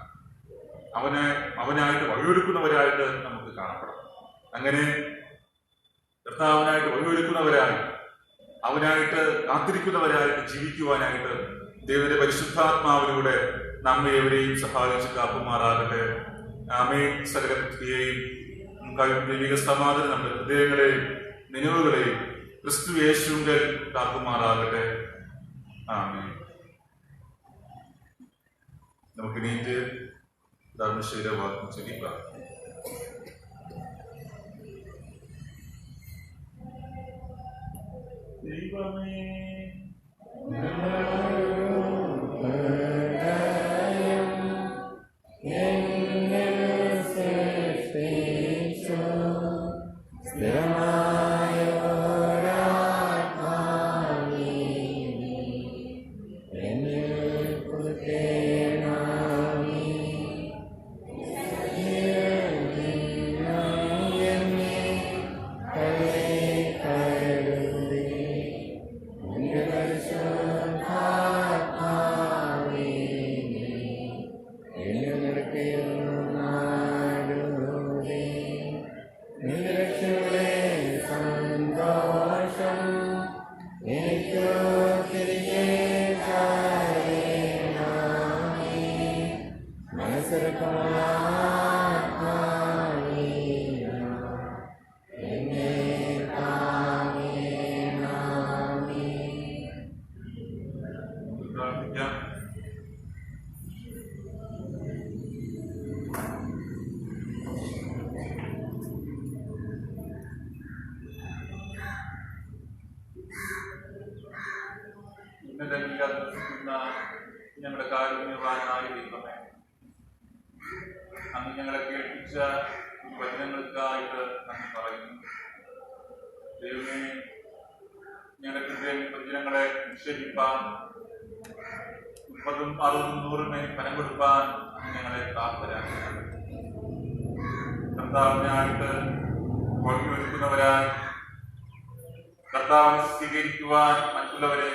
അവനായിട്ട് വഴിയൊരുക്കുന്നവരായിട്ട് നമുക്ക് കാണപ്പെടാം. അങ്ങനെ കർത്താവിനായിട്ട് വഴിയൊരുക്കുന്നവരായി, അവനായിട്ട് കാത്തിരിക്കുന്നവരായിട്ട് ജീവിക്കുവാനായിട്ട് ദൈവത്തിന്റെ പരിശുദ്ധാത്മാവിലൂടെ നമ്മെ എവരെയും സഹായിച്ച് കാക്കുമാറാകട്ടെ. ആമേൻ. സകല പൃഥ്വിയെയും ദൈവിക സമാധാനം നമ്മുടെ ഹൃദയങ്ങളെയും നിലവുകളെയും ക്രിസ്തു യേശുവിൽ കാക്കുമാറാകട്ടെ. ആമേൻ. നമുക്ക് നീറ്റ് ധർമ്മശീലവാക്യം ചൊല്ലിക്കാം. ദൈവമേ ഞങ്ങളുടെ കാരുണ്യവാനായ ദൈവമേ, അന്ന് ഞങ്ങളെ കേൾപ്പിച്ച വചനങ്ങൾക്കായിട്ട് നന്ദി പറയുന്നു. ദൈവമേ, ഞങ്ങളുടെ വചനങ്ങളെ നിക്ഷേപിപ്പാൻ 30, 60, 100 മേൽ ഫലം കൊടുപ്പാൻ ഞങ്ങളെ പ്രാപ്തരാക്കണം. കർത്താവിനായിട്ട് വഴിയൊരുക്കുന്നവരായി, കർത്താവിനെ സ്വീകരിക്കുവാൻ മറ്റുള്ളവരെ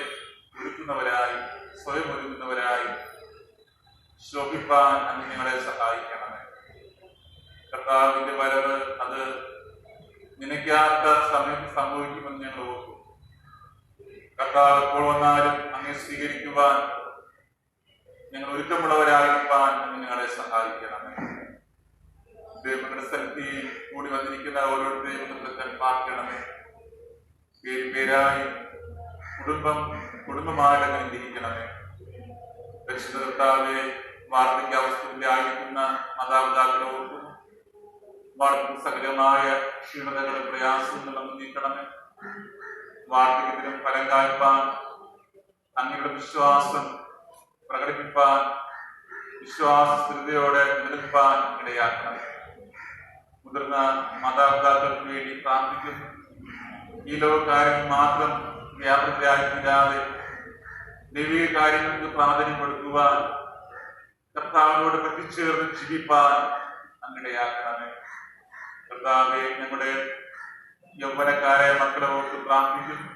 ഒരുക്കുന്നവരായി, സ്വയം ഒരുക്കുന്നവരായി ശോഭിപ്പാൻ അന്ന് ഞങ്ങളെ സഹായിക്കണമേ. കർത്താവിന്റെ വരവ് അത് നിനക്കാത്ത സമയത്ത് സംഭവിക്കുമെന്ന് ഞങ്ങൾ ഓർക്കും. കർത്താവ് എപ്പോൾ വന്നാലും അങ്ങേ സ്വീകരിക്കുവാൻ ഞങ്ങൾ ഒരുക്കമുള്ളവരായിരിക്കാൻ അന്ന് ഞങ്ങളെ സഹായിക്കണമേ. ദൈവങ്ങളുടെ സ്ഥലത്ത് കൂടി വന്നിരിക്കുന്ന ഓരോരുത്തരെയും പാർക്കണമേ. പേരായി കുടുംബമായിട്ട് ഇരിക്കണമേ. പരിശുദ്ധ കർത്താവെ, വാർദ്ധക്യാവസ്ഥയിലായിരിക്കുന്ന മാതാപിതാക്കളെ ഓർക്കുന്നു. വാർദ്ധക്യ സകലമായ ക്ഷീണതകളും പ്രയാസങ്ങളും നീക്കണമേ. വാർദ്ധക്യത്തിനും ഫലം കായ്പാൻ, അങ്ങയുടെ വിശ്വാസം പ്രകടിപ്പിപ്പാൻ, വിശ്വാസ സ്ഥിരതയോടെ നിലനിൽപ്പാൻ ഇടയാക്കണമേ. മുതിർന്ന മാതാപിതാക്കൾക്ക് വേണ്ടി പ്രാർത്ഥിക്കുന്നു. ഈ ലോകകാര്യങ്ങൾ മാത്രം വ്യാപൃതരായിട്ടില്ലാതെ ദൈവിക കാര്യങ്ങൾക്ക് പ്രാധാന്യം കൊടുക്കുവാൻ, കർത്താവിനോട് പറ്റിച്ചേർന്ന് ജീവിപ്പാൻ അങ്ങിടയാക്കണമേ. കർത്താവെ, നമ്മുടെ യൗവനക്കാരായ മക്കളെ ഓർത്ത് പ്രാർത്ഥിക്കുന്നു.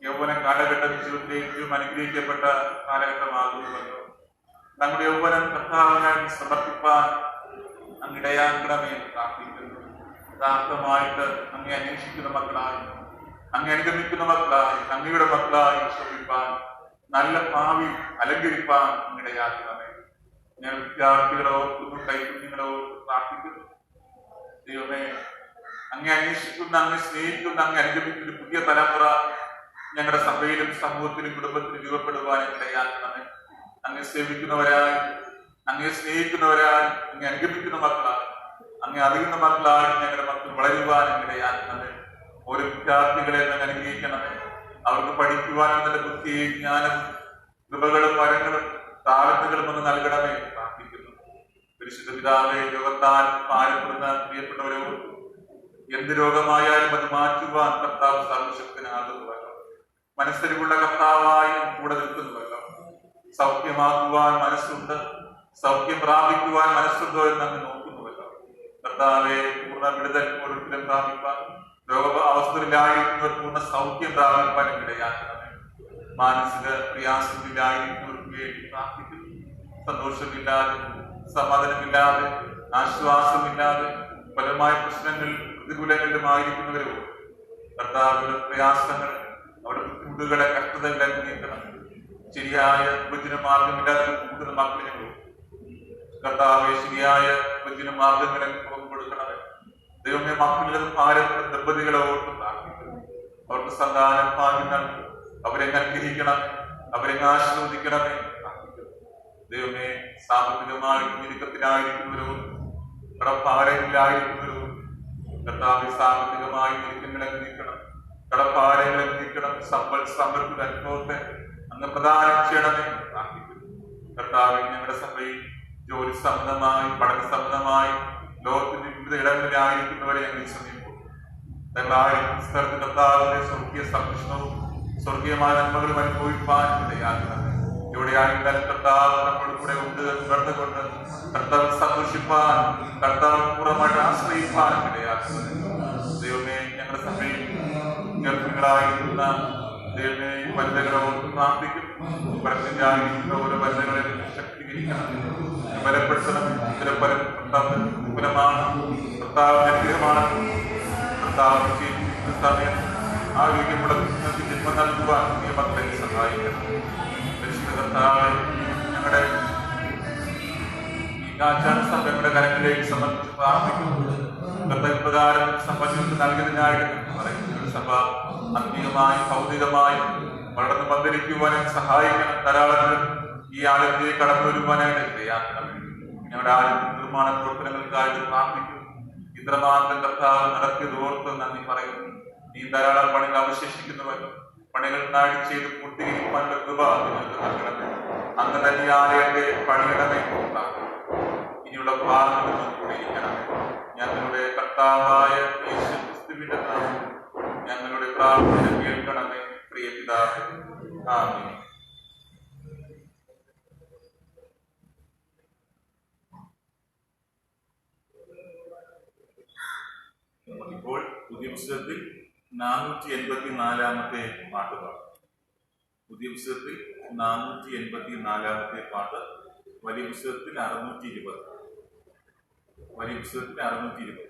യൗവന കാലഘട്ടം ജീവിതത്തിൽ ഏറ്റവും അനുഗ്രഹിക്കപ്പെട്ട കാലഘട്ടമാകുന്നുവല്ലോ. നമ്മുടെ യൗവനം കർത്താവിനായി സമർപ്പിപ്പാൻ അങ്ങിടയാക്കണമേ എന്ന് പ്രാർത്ഥിക്കുന്നു. യഥാർത്ഥമായിട്ട് അങ്ങേ അന്വേഷിക്കുന്ന മക്കളായി, അങ്ങേ അനുഗമിക്കുന്ന മക്കളായി, അങ്ങയുടെ മക്കളായി ശോഭിപ്പാൻ, നല്ല ഭാവി അലങ്കരിപ്പാൻ അങ്ങിടയാക്കണമേ. ഞാൻ വിദ്യാർത്ഥികളെ ഓർക്കുന്നു, കൈക്കുഞ്ഞുങ്ങളെ ഓർത്ത് പ്രാർത്ഥിക്കുന്നു. ദൈവമേ, അങ്ങേ അന്വേഷിക്കുന്ന, അങ്ങേ സ്നേഹിക്കുന്ന, അങ്ങേ അനുഗമിക്കുന്ന പുതിയ തലമുറ ഞങ്ങളുടെ സഭയിലും സമൂഹത്തിലും കുടുംബത്തിലും രൂപപ്പെടുവാൻ ഇടയാക്കണമേ. അങ്ങേ സേവിക്കുന്നവരായി, അങ്ങേ സ്നേഹിക്കുന്നവരായി, അങ്ങേ അനുഗമിക്കുന്ന മക്കളായി, അങ്ങേ അറിയുന്ന മക്കളായി ഞങ്ങളുടെ മക്കൾ വളരുവാൻ ഇടയാക്കണമേ. ഓരോ വിദ്യാർത്ഥികളെ അങ്ങ് അനുഗ്രഹിക്കണമേ. അവർക്ക് പഠിക്കുവാനും നല്ല ബുദ്ധിയും ജ്ഞാനവും കൃപകളും വരങ്ങളും താലന്തുകളും ഒന്ന് നൽകണമേ പ്രാർത്ഥിക്കുന്നു. പരിശുദ്ധ പിതാവേ, രോഗത്താൽ ഭാരപ്പെടുന്ന പ്രിയപ്പെട്ടവരെ ഓർക്കും. എന്ത് രോഗമായാലും അത് മാറ്റുവാൻ കർത്താവ് സർവശക്തനാകുന്നുവല്ലോ. മനസ്സരിവുള്ള കർത്താവായി കൂടെ നിൽക്കുന്നുവല്ലോ. സൗഖ്യമാക്കുവാൻ മനസ്സുണ്ട്, സൗഖ്യം പ്രാപിക്കുവാൻ മനസ്സുണ്ടോ എന്ന് അങ്ങ് നോക്കുന്നുവല്ലോ. കർത്താവെ, പൂർണ്ണ വിടുതൽ ഓരോരുത്തരും പ്രാപിപ്പാൻ, രോഗാവസ്ഥയിലായിരിക്കുന്നവർ പൂർണ്ണ സൗഖ്യം പ്രാപിപ്പാൻ ഇടയാക്കണമേ. മാനസിക പ്രയാസത്തിലായിരിക്കുന്നവർക്ക് വേണ്ടി പ്രാർത്ഥിക്കുന്നു. സന്തോഷമില്ലാതെ, സമാധാനമില്ലാതെ, ആശ്വാസമില്ലാതെ പലമായ പ്രശ്നങ്ങൾ പ്രതികൂലങ്ങളിലുമായിരിക്കുന്നവരോ കർത്താവിന്റെ പ്രയാസങ്ങൾ, അവരുടെ ബുദ്ധിമുട്ടുകളെ, കഷ്ടതകളെ നീക്കണം. ശരിയായ ഉപജന മാർഗമില്ലാതെ പോകുന്ന മക്കളെയോ കർത്താവെ ശരിയായ ഉപജീവന മാർഗങ്ങളെ തുറന്നു കൊടുക്കണമേ. ദൈവമേ, മക്കളിൽ ഭാരപ്പെട്ട ദമ്പതികളെ ഓർത്ത് പ്രാർത്ഥിക്കുന്നു. അവർക്ക് സന്താന ഭാഗ്യം നൽകി അവരെ അനുഗ്രഹിക്കണം, അവരെ ആശീർവദിക്കണമേ പ്രാർത്ഥിക്കുന്നു. ദൈവമേ, സാമ്പത്തികമായി ഞെരുക്കത്തിലായിരിക്കുന്നവരും കടഭാരങ്ങളിലായിരിക്കുന്നവരും കർത്താവെ സാമ്പത്തികമായി ഞെരുക്കങ്ങളെ അനുഗ്രഹിക്കണം, കടഭാരങ്ങളെ അനുഗ്രഹിക്കണം, സമ്പത്തിൽ അനുഭവത്തെ അങ്ങ് പ്രദാനം ചെയ്യണമേ പ്രാർത്ഥിക്കുന്നു. കർത്താവെ, ഞങ്ങളുടെ സഭയിൽ ജോലി സംബന്ധമായി പഠന സംബന്ധമായി ലോകത്തിന്റെ വിവിധ ഇടങ്ങളിലായിരിക്കുന്നവരെ ഞങ്ങൾ ശ്രമിക്കും. ഞങ്ങളായിരിക്കും സ്ഥലത്ത് കർത്താവിന്റെ സ്വർഗീയ സംരക്ഷണവും സ്വർഗീയമായ നന്മകളും അനുഭവിപ്പാൻ ഇടയാക്കണമേ. എവിടെയായിരുന്നാലും കർത്താവ് നമ്മുടെ കൂടെ ഉണ്ട് ഉണർന്നുകൊണ്ട് കർത്താവ് സന്തോഷിപ്പാൻ, കർത്താവ് പൂർണ്ണമായിട്ട് ആശ്രയിപ്പാൻ ഇടയാക്കുന്നത്. ദൈവമേ, ഞങ്ങളുടെ സഭയിൽ ഗർഭിണികളായിരിക്കുന്ന ദൈവമേ വനിതകളെ ഓർത്ത് പ്രാർത്ഥിക്കും. പ്രജ്ഞായിരിക്കുന്ന ഓരോ വനിതകളെ ശക്തീകരിക്കണം, ബലപ്പെടുത്തണം. ഫലമാണ് കർത്താവിന്റെ അനുഗ്രഹമാണ്. കർത്താവ് ജീവിക്കുന്ന സമയം ആരോഗ്യമുള്ള കുഞ്ഞുങ്ങൾക്ക് ജന്മം നൽകുവാൻ ഈ മക്കളെ സഹായിക്കണം. പരിശുദ്ധ കർത്താവ്, ഞങ്ങളുടെ ഈ ആചാര സഭയുടെ കരങ്ങളിലേക്ക് സമർപ്പിച്ച് പ്രാർത്ഥിക്കുന്നു. കർത്തവ്യപ്രകാരം സമ്പന്നർക്ക് നൽകുന്നതിനായിട്ട് പറയുന്നത് സഭ ആത്മീയമായും ഭൗതികമായും വളർന്ന് പന്തലിക്കുവാനും സഹായിക്കണം. ധാരാളങ്ങൾ ഈ ആലയത്തിലേക്ക് കടന്നു വരുവാനായിട്ട് ഇടയാക്കണം. ഞങ്ങളുടെ ആലയ നിർമ്മാണ പ്രവർത്തനങ്ങൾക്കായിട്ട് പ്രാർത്ഥിക്കുന്നു. ഇത്രമാത്രം കർത്താവ് നടത്തിയത് ഓർത്ത് നന്ദി പറയുന്നു. ഈ ധാരാളം പണികൾ അവശേഷിക്കുന്നവരും പണികൾ നാടി ചെയ്ത് പൂർത്തീകരിക്കാനുള്ള കൃപ നിങ്ങൾക്ക് നൽകണമേ. അന്ന് തന്നെ ഈ ആലയത്തെ പണിയണമേ ഉണ്ടാകും. ഇനിയുള്ള ഭാഗങ്ങൾ കൂടെ ഇരിക്കണമേ. ഞങ്ങളുടെ കർത്താവായ യേശു ക്രിസ്തുവിന്റെ നാമത്തിൽ ഞങ്ങളുടെ പ്രാർത്ഥന കേൾക്കണമേ. പ്രിയ പിതാവേ, ആമേൻ. ഇപ്പോൾ പുതിയ പുസ്തകത്തിൽ 484 പാട്ട് പാടും. പുതിയ പുസ്തകത്തിൽ 484 പാട്ട്, വലിയ പുസ്തകത്തിൽ 620. വലിയ പുസ്തകത്തിൽ 620.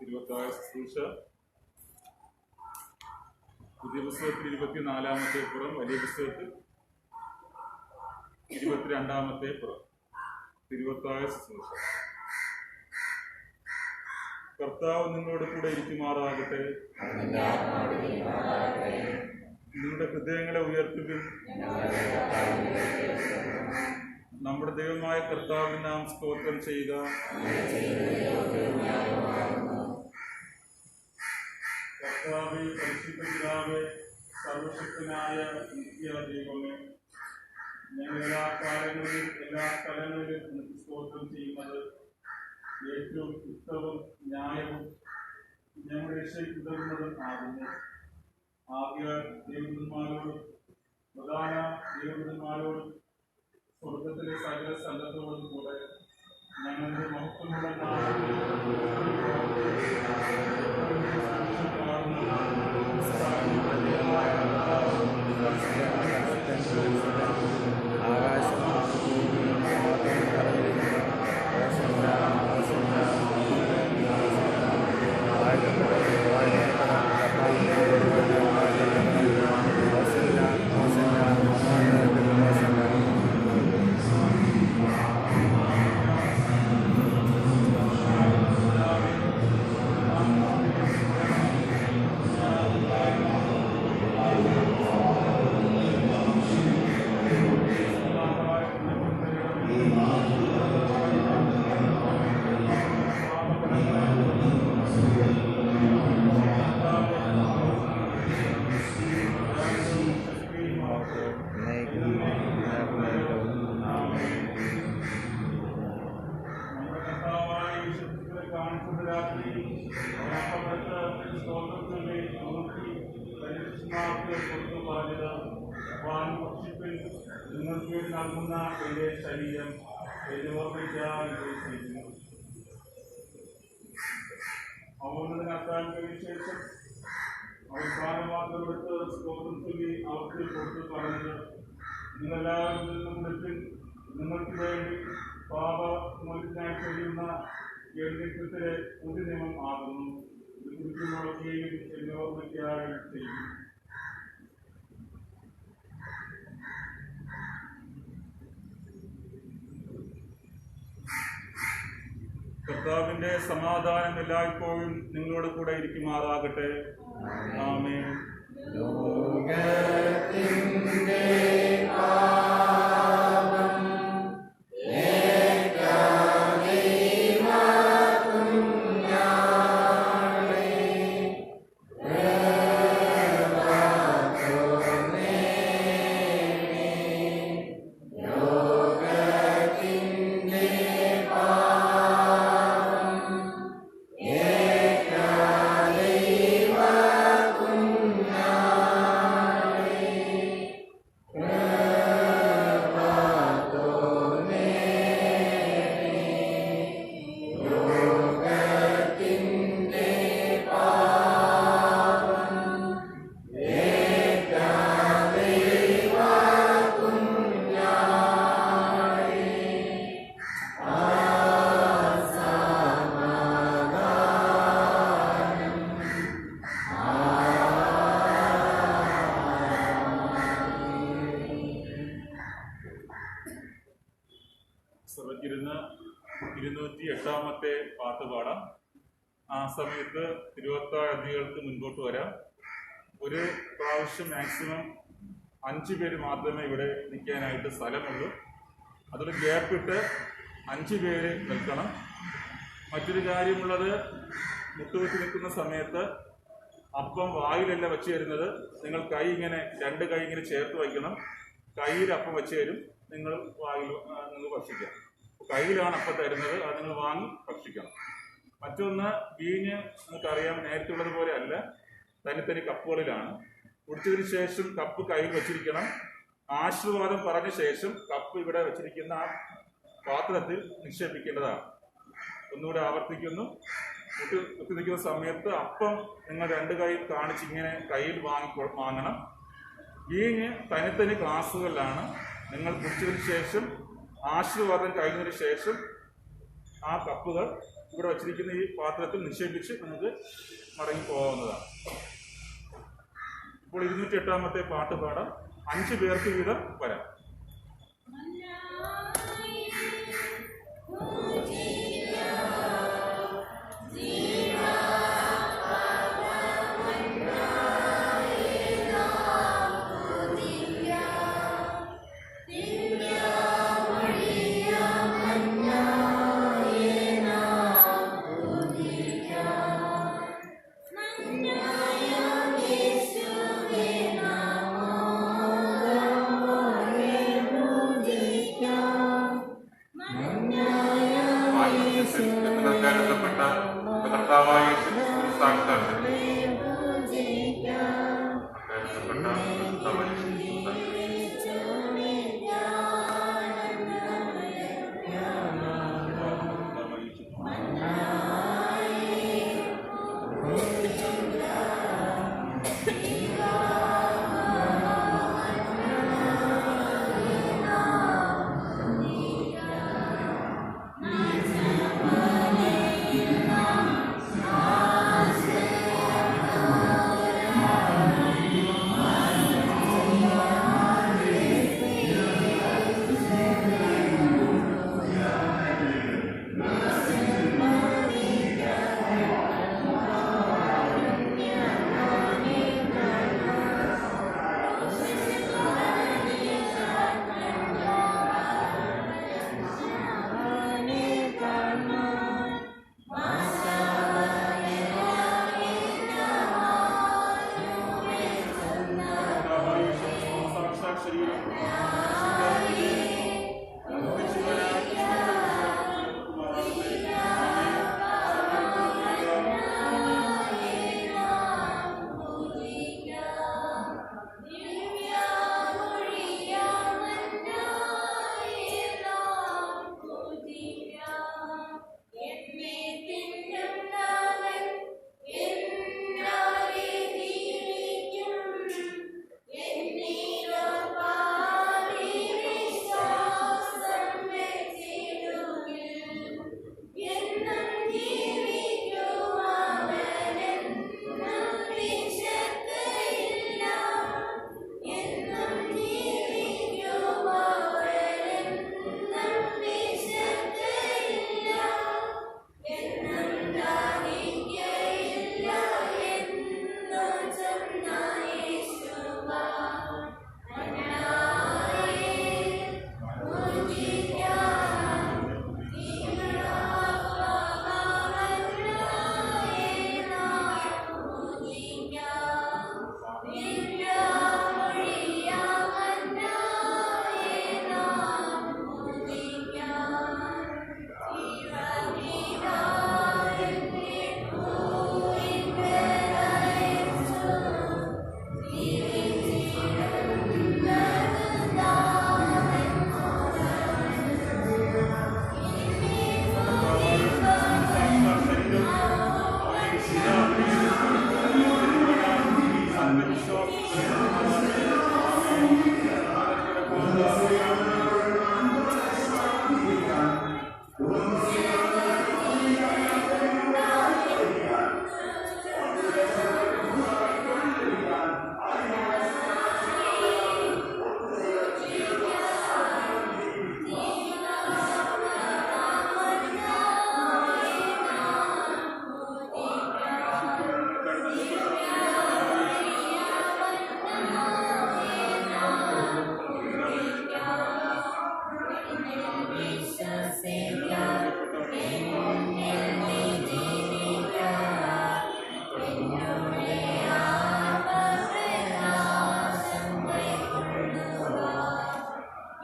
ഇരുപത്തായ ശുശ്രൂഷ പുതിയ പുസ്തകത്തിൽ 24-ാമത്തെ പുറം, വലിയ പുസ്തകത്തിൽ 22-ാമത്തെ പുറം. ഇരുപത്തായ ശുശ്രൂഷ. കർത്താവ് നിങ്ങളോട് കൂടെ ഇരിക്കുമാറാകട്ടെ. നിങ്ങളുടെ ഹൃദയങ്ങളെ ഉയർത്തുകയും നമ്മുടെ ദൈവമായ കർത്താവിന് നാം സ്തോത്രം ചെയ്യുക. കർത്താവേ, പരിശുദ്ധ പിതാവേ, സർവശക്തനായ നിത്യ ദൈവമേ, ഞങ്ങൾ എല്ലാ കാലങ്ങളിലും എല്ലാ സ്ഥലങ്ങളിലും നമുക്ക് സ്തോത്രം ചെയ്യുന്നത് ഏറ്റവും ഉത്തമവും ന്യായവും ഞങ്ങളുടെ രക്ഷയ്ക്ക് ഉതകുന്നതും ആകുന്നു. ആകയാൽ ദൈവദൂതന്മാരോടും പ്രധാന ദൈവദൂതന്മാരോടും സ്വർഗത്തിലെ സകല സംഘത്തോടും കൂടെ ഞങ്ങളുടെ മഹത്വമുള്ള നാമത്തിൽ നിങ്ങൾക്ക് നൽകുന്ന എൻ്റെ ശരീരം ചെയ്യുന്നു. അവനക്കാലത്തിന് ശേഷം അവസാനമാത്രം എടുത്ത് സ്തോത്രം ചൊല്ലി അവർക്ക് കൊടുത്ത് പറഞ്ഞത്, നിങ്ങളെല്ലാവരും നിന്നും വിളിപ്പിൻ, നിങ്ങൾക്ക് വേണ്ടി പാപമോചനായി കഴിയുന്ന എഴുന്നേറ്റത്തിലെ പുതിയ നിയമം ആകുന്നു. ഇത് കുറിച്ചുള്ളൊക്കെയും എന്നെ ഓർമ്മയ്ക്കായി ചെയ്യും. കർത്താവിന്റെ സമാധാനം എല്ലായ്പ്പോഴും നിങ്ങളോട് കൂടെ ഇരിക്കുമാറാകട്ടെ. ആമേൻ. സഭയ്ക്കിരുന്ന് 208-ാമത്തെ പാട്ട് പാടാം. ആ സമയത്ത് തിരുവത്താഴ് അധികൾക്ക് മുൻപോട്ട് വരാം. ഒരു പ്രാവശ്യം മാക്സിമം 5 പേര് മാത്രമേ ഇവിടെ നിൽക്കാനായിട്ട് സ്ഥലമുള്ളൂ. അതൊരു ഗ്യാപ്പിട്ട് 5 പേര് നിൽക്കണം. മറ്റൊരു കാര്യമുള്ളത്, മുട്ടുകുത്തി നിൽക്കുന്ന സമയത്ത് അപ്പം വായിലല്ല വെച്ച് തരുന്നത്. നിങ്ങൾ കൈ ഇങ്ങനെ 2 കൈ ഇങ്ങനെ ചേർത്ത് വയ്ക്കണം. കയ്യിൽ അപ്പം വെച്ച് തരും, നിങ്ങൾ വായിൽ നിങ്ങൾ ഭക്ഷിക്കാം. കയ്യിലാണ് അപ്പം തരുന്നത്, അത് നിങ്ങൾ വാങ്ങി ഭക്ഷിക്കണം. മറ്റൊന്ന്, വീഞ്ഞ് നിങ്ങൾക്കറിയാം നേരത്തെ ഉള്ളതുപോലെ അല്ല, തനിത്തനി കപ്പുകളിലാണ്. കുടിച്ചതിന് ശേഷം കപ്പ് കയ്യിൽ വെച്ചിരിക്കണം. ആശീർവാദം പറഞ്ഞ ശേഷം കപ്പ് ഇവിടെ വെച്ചിരിക്കുന്ന ആ പാത്രത്തിൽ നിക്ഷേപിക്കേണ്ടതാണ്. ഒന്നുകൂടെ ആവർത്തിക്കുന്നു, കുത്തി നിൽക്കുന്ന സമയത്ത് അപ്പം നിങ്ങൾ 2 കൈ കാണിച്ച് ഇങ്ങനെ കയ്യിൽ വാങ്ങണം. വീഞ്ഞ് തനിത്തനി ഗ്ലാസുകളിലാണ്. നിങ്ങൾ കുടിച്ചതിന് ശേഷം ആശീർവാദം കഴിഞ്ഞതിന് ശേഷം ആ കപ്പുകൾ ഇവിടെ വച്ചിരിക്കുന്ന ഈ പാത്രത്തിൽ നിക്ഷേപിച്ച് നമുക്ക് മടങ്ങി പോകാവുന്നതാണ്. ഇപ്പോൾ 208-ാമത്തെ പാട്ട് പാടാം. 5 പേർക്ക് വീതം വരാം.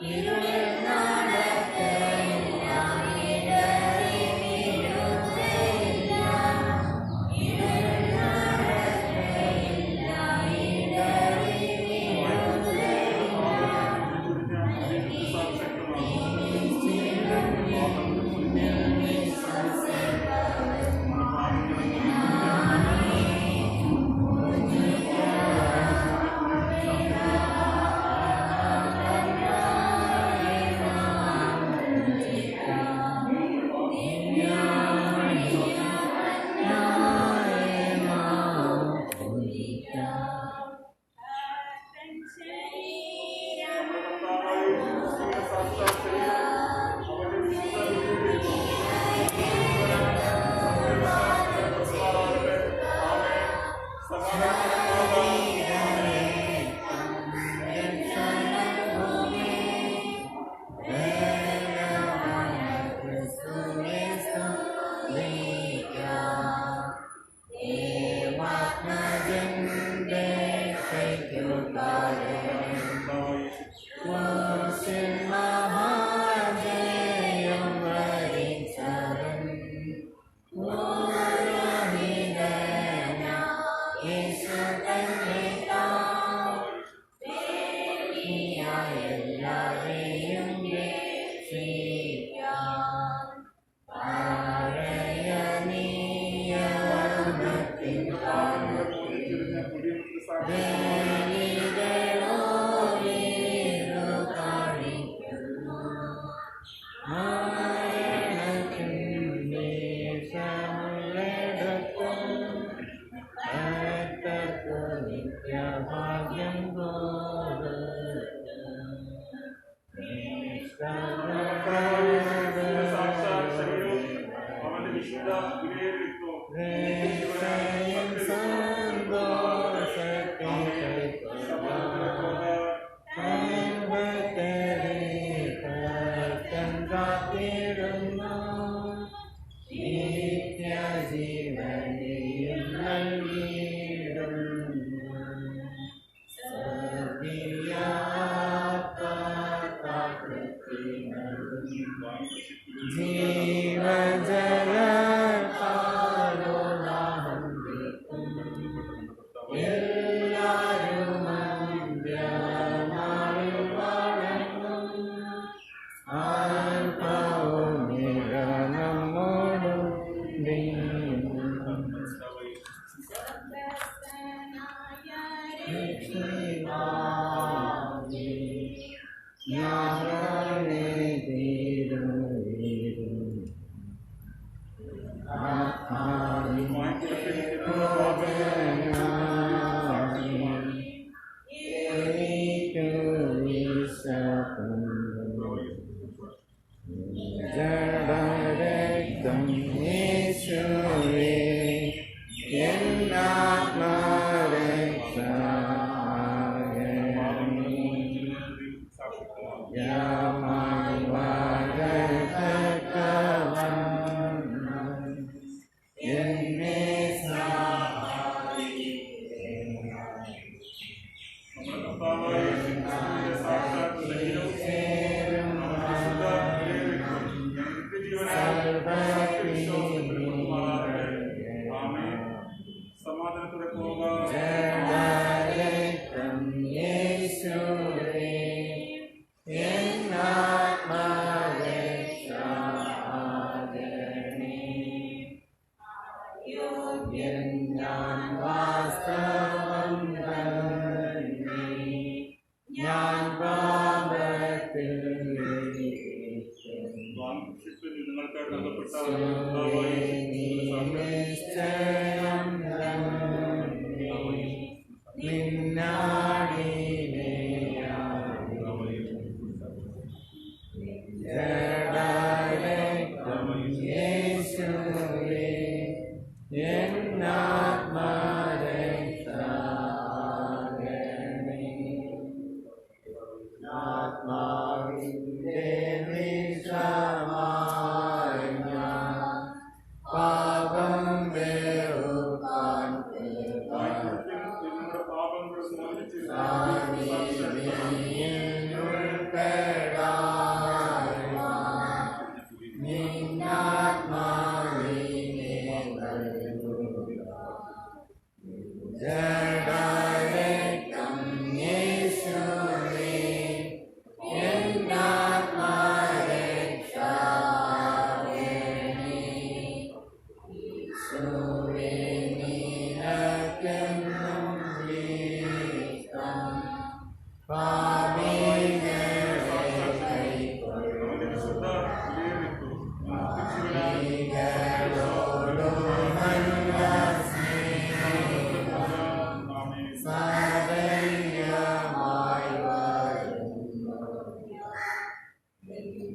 പാപങ്ങൾ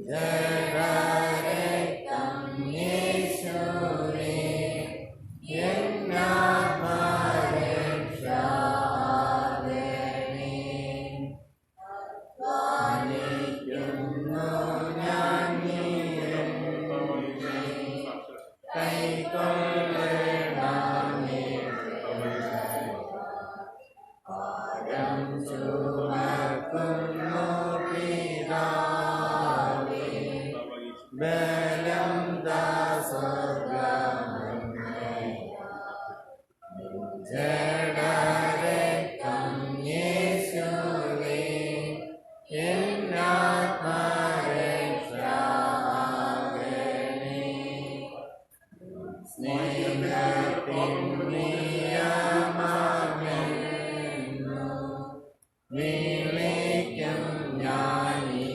ജഡരക്തം യേശുവേ എന്നാത്മരക്ഷാകണേ. അധ്വാനിക്കുന്നു ഞാൻ നീയും കൈക്കൊള്ളണമേ ഭാരം ചുമക്കുന്നു പിതാവേ ബലം ജഡരക്തം യേശുവേ എന്നാത്മരക്ഷാകണേ. സ്നേഹത്തിൻ നിയമമെന്നു വിളിക്കും ഞാനീ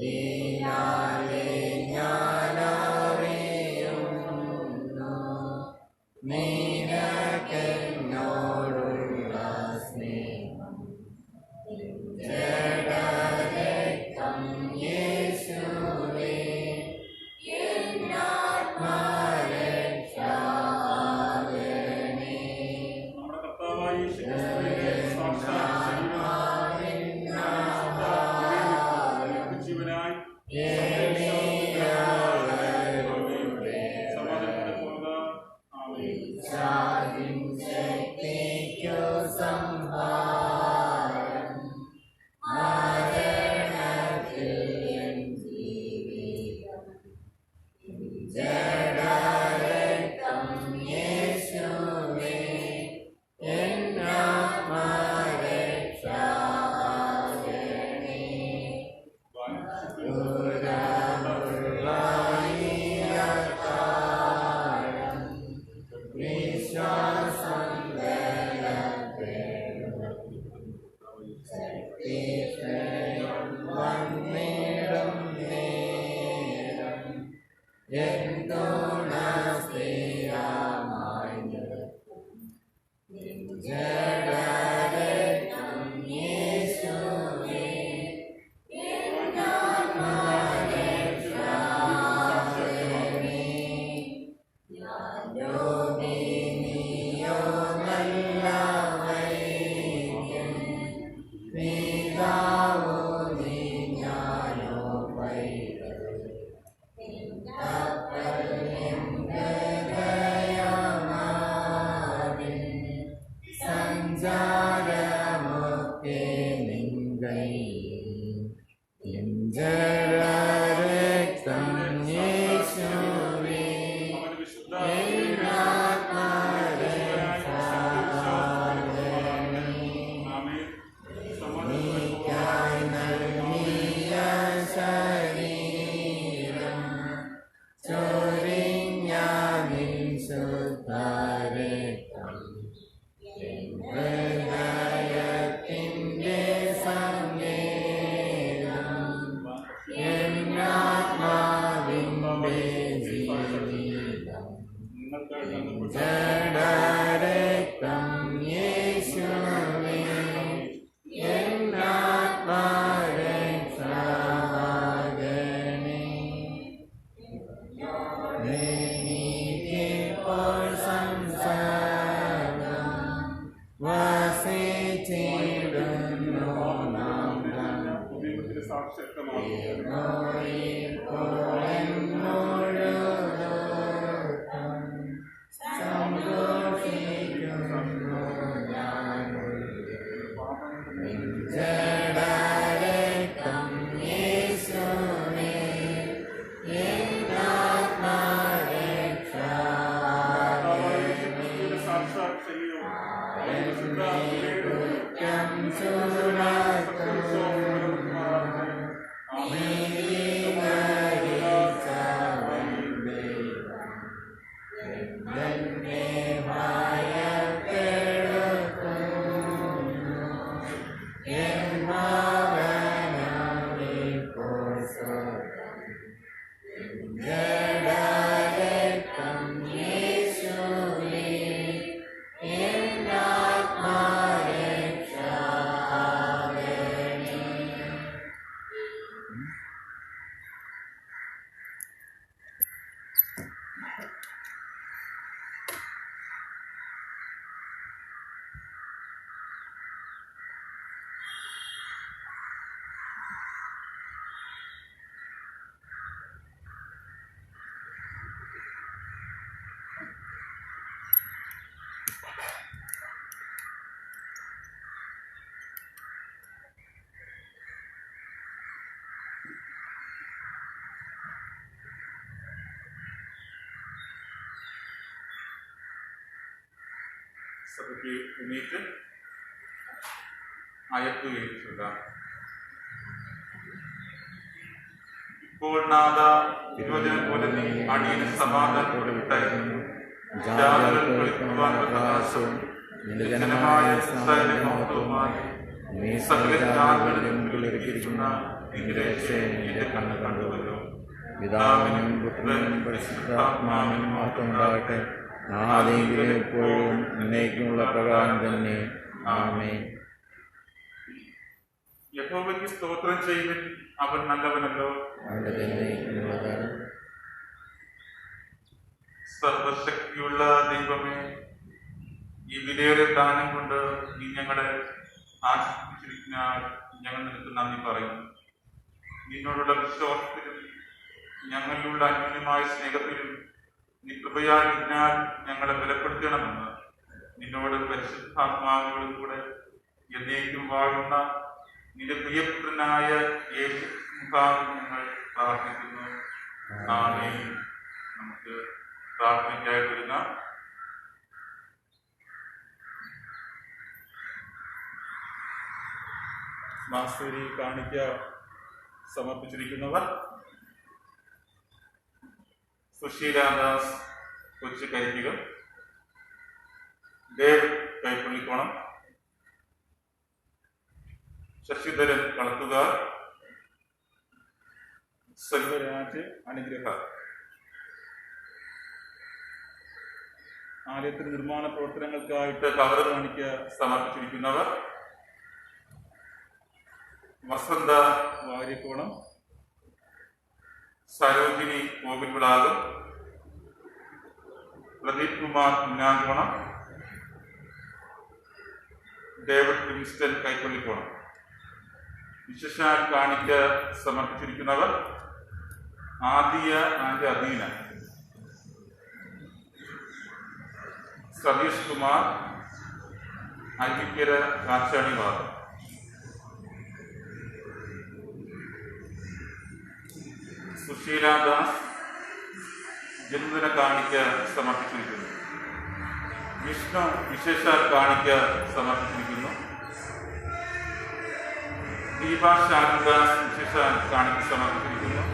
ഇതിനാലെ ഞാനറിയുന്നു നിനക്കെന്നോടുള്ള സ്നേഹം. ജഡരക്തം യേശുവേ എന്നാത്മരക്ഷാകണേ. നമ്മുടെ കർത്താവായ യേശുക്രിസ്തുവിന്റെ സാക്ഷാൽ ജീവനായി ശക്തിക്കു സംഹാരം മരണത്തിൽ ജീവിതം. ജഡരക്തം യേശുവേ എന്നാത്മരക്ഷാകണേ. വിശ്വാസം വന്നിടും നേരം എന്തുണ സ്ഥിരമായി ജഡരക്തം യേശുവേ എന്നാത്മരക്ഷാകണേ. യോഗിനിയോ നല്ല വൈദ്യൻ പിതാവോ നീ ഞാനോ പൈതൽ കപ്പൽ ഹൃദയമാവിൻ സഞ്ചാരമൊക്കെ നിങ്കൈ ജഡരക്തം യേശുവേ നീക്കായി നൽകിയ ശരീരം ചൊരിഞ്ഞ നിൻ ശുദ്ധരക്തം ഹൃദയത്തിൻ്റെ സങ്കേതം എന്നാത്മാവിൻ്റെ ജീവിതം. ജഡരക്തം യേശുവേ എന്നാത്മരക്ഷാകണേ. എനിക്കിപ്പോൾ സംസർഗം വസിച്ചിടുന്നു നാം സന്തോഷിക്കുന്നു ജഡരക്തം യേശുവേ എന്നാത്മരക്ഷാകണേ. സാക്ഷാൽ കുറ്റം ചുമത്തും നീതികരിച്ചവൻ ദൈവം എന്നെ ഭയപ്പെടുത്തുന്നു എൻ ഭവനമിപ്പോൾ സ്വർഗ്ഗം. ജഡരക്തം യേശുവേ എന്നാത്മരക്ഷാകണേ. സഭയ്ക്ക് എണീറ്റ് അയക്കുകയും ചൊല്ലാം. ഇപ്പോൾ നാഥ തിരുവചനം പോലെ നീ അടിയന് സമാധാനത്തോടെ വിട്ടായിരുന്നു. ജാതികൾ കളിക്കുവാനുള്ള പ്രകാശവും നിന്റെ ജനമായ ഇസ്രായേലിന്റെ മഹത്വവുമായി നീ സകല ജാതികളുടെ മുമ്പിൽ ഒരുക്കിയിരിക്കുന്ന നിന്റെ രക്ഷയെ എന്റെ കണ്ണ് കണ്ടുവല്ലോ. പിതാവിനും പുത്രനും പരിശുദ്ധാത്മാവിനും മഹത്വമുണ്ടാകട്ടെ, ആദിയിലും ഇപ്പോഴും എന്നേക്കുമുള്ള പ്രകാരം തന്നെ. ആമേൻ. യഹോവയ്ക്ക് സ്തോത്രം ചെയ്യുവിൻ, അവൻ നല്ലവനല്ലോ. അവന്റെ എന്നേക്കുമുള്ളതാണ്. സർവശക്തിയുള്ള ദൈവമേ, ഈ വിലയേറിയ ദാനം കൊണ്ട് നീ ഞങ്ങളെ ആശ്വസിപ്പിച്ചിരിക്കുന്നതിനാൽ ഞങ്ങൾ നിനക്ക് നന്ദി പറയുന്നു. നിന്നോടുള്ള വിശ്വാസത്തിലും ഞങ്ങളിലുള്ള അന്യോന്യമായ സ്നേഹത്തിലും നീ കൃപയായതിനാൽ ഞങ്ങളെ ബലപ്പെടുത്തണമെന്ന് നിന്നോട് പരിശുദ്ധാത്മാവിനോടും കൂടെ എന്നേക്കും വാഴുന്ന നിന്റെ പ്രിയപുത്രനായ യേശു മുഖാന്തരം ഞങ്ങൾ പ്രാർത്ഥിക്കുന്നു. ആമേൻ. നമുക്ക് പ്രാർത്ഥനയ്ക്കായി വരുന്ന മാസ്റ്ററി കാണിക്ക സമർപ്പിച്ചിരിക്കുന്നവർ സുശീലാദാസ് കൊച്ചു കരിക്കുക, ദേവ് കൈപ്പള്ളിക്കോണം, ശശിധരൻ കളത്തുകാർ, സെൽവരാജ് അനുഗ്രഹ. ആലയത്തിന് നിർമ്മാണ പ്രവർത്തനങ്ങൾക്കായിട്ട് കവർ കാണിക്ക സമർപ്പിച്ചിരിക്കുന്നവർ വസന്ത വാര്യക്കോണം, സരോജിനി കോവിൽവിളാകം, പ്രദീപ് കുമാർ മുന്നാങ്കോണം, ഡേവിഡ് ക്രിസ്റ്റൻ കൈപ്പള്ളിക്കോണം. വിശേഷാൽ കാണിക്ക സമർപ്പിച്ചിരിക്കുന്നവർ ആദിയ ആൻഡ് അദീന, സതീഷ് കുമാർ, അരുവിക്കര കാച്ചാണിവാദം. സുശീലാദാസ് ജന്മദിന കാണിക്ക സമർപ്പിച്ചിരിക്കുന്നു. വിഷ്ണു വിശേഷാൽ കാണിക്ക സമർപ്പിച്ചിരിക്കുന്നു. ദീപ ശാരദാസ് വിശേഷാൽ കാണിക്ക സമർപ്പിച്ചിരിക്കുന്നു.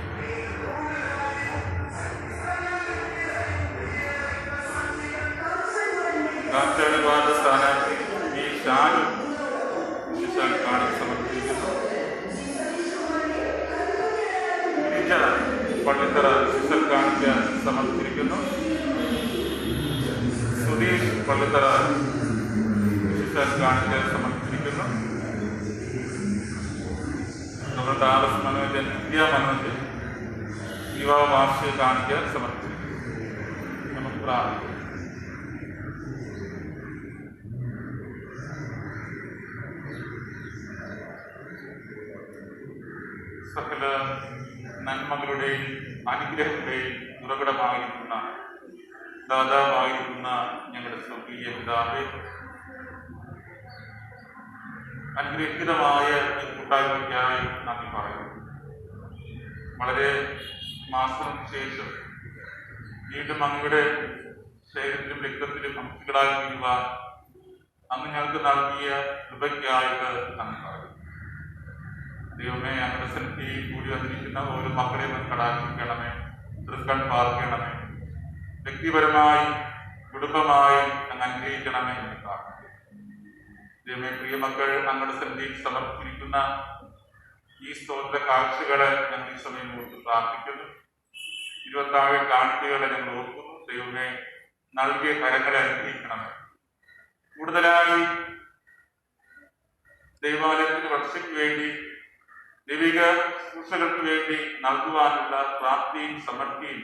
കാച്ചാണിവാദ സ്ഥാനാർത്ഥി ഈ ഷാനു വിശേഷാൽ കാണിക്ക സമർപ്പിച്ചിരിക്കുന്നു. പള്ളിത്തറ വിശേഷാൽ കാണിക്ക സമർപ്പിച്ചിരിക്കുന്നു. സുധീഷ് പള്ളിത്തറ വിശേഷാൽ കാണിക്ക സമർപ്പിച്ചിരിക്കുന്നു. നമ്മുടെ ആർഎസ് മനോജൻ ഇന്ത്യ മനോജ് വിവാഹ വാർഷിക കാണിക്ക സമർപ്പിച്ചിരിക്കുന്നു. നമുക്ക് പ്രാർത്ഥിക്കാം. സകല നന്മകളുടെയും അനുഗ്രഹങ്ങളുടെയും ഉറവിടമായിരിക്കുന്ന ദാതാവായിരിക്കുന്ന ഞങ്ങളുടെ സ്വർഗീയ പിതാവേ, അനുഗ്രഹീതമായ ഈ കൂട്ടായ്മയ്ക്കായി നന്ദി പറയുന്നു. വളരെ മാസങ്ങൾക്ക് ശേഷം വീണ്ടും അങ്ങയുടെ ശരീരത്തിലും രക്തത്തിലും അംശങ്ങളായി തീരുവാൻ അങ്ങ് ഞങ്ങൾക്ക് നൽകിയ കൃപയ്ക്കായിട്ട് നന്ദി പറയുന്നു. ദൈവമേ, അങ്ങയുടെ സന്നിധിയിൽ കൂടി വന്നിരിക്കുന്ന ഓരോ മക്കളെയും കടാക്ഷിക്കണമേ, തൃക്കൺ പാർക്കണമേ, വ്യക്തിപരമായി കുടുംബമായി അങ്ങ് അനുഗ്രഹിക്കണമേ എന്ന് പ്രാർത്ഥിക്കുന്നു. ദൈവമേ, പ്രിയ മക്കൾ അങ്ങയുടെ സന്നിധിയിൽ സമർപ്പിച്ചിരിക്കുന്ന ഈ സ്തോത്ര കാഴ്ചകളെ ഞങ്ങൾ ഈ സമയം ഓർത്ത് പ്രാർത്ഥിക്കുന്നു. 27 കാണിക്കകളെ ഞങ്ങൾ ഓർക്കുന്നു. ദൈവമേ, നൽകിയ കരങ്ങളെ അനുഗ്രഹിക്കണമേ. കൂടുതലായി ദൈവാലയത്തിന്റെ രക്ഷയ്ക്ക് വേണ്ടി, ദൈവിക ശുശ്രൂഷകൾക്ക് വേണ്ടി നൽകുവാനുള്ള പ്രാപ്തിയും സമൃദ്ധിയും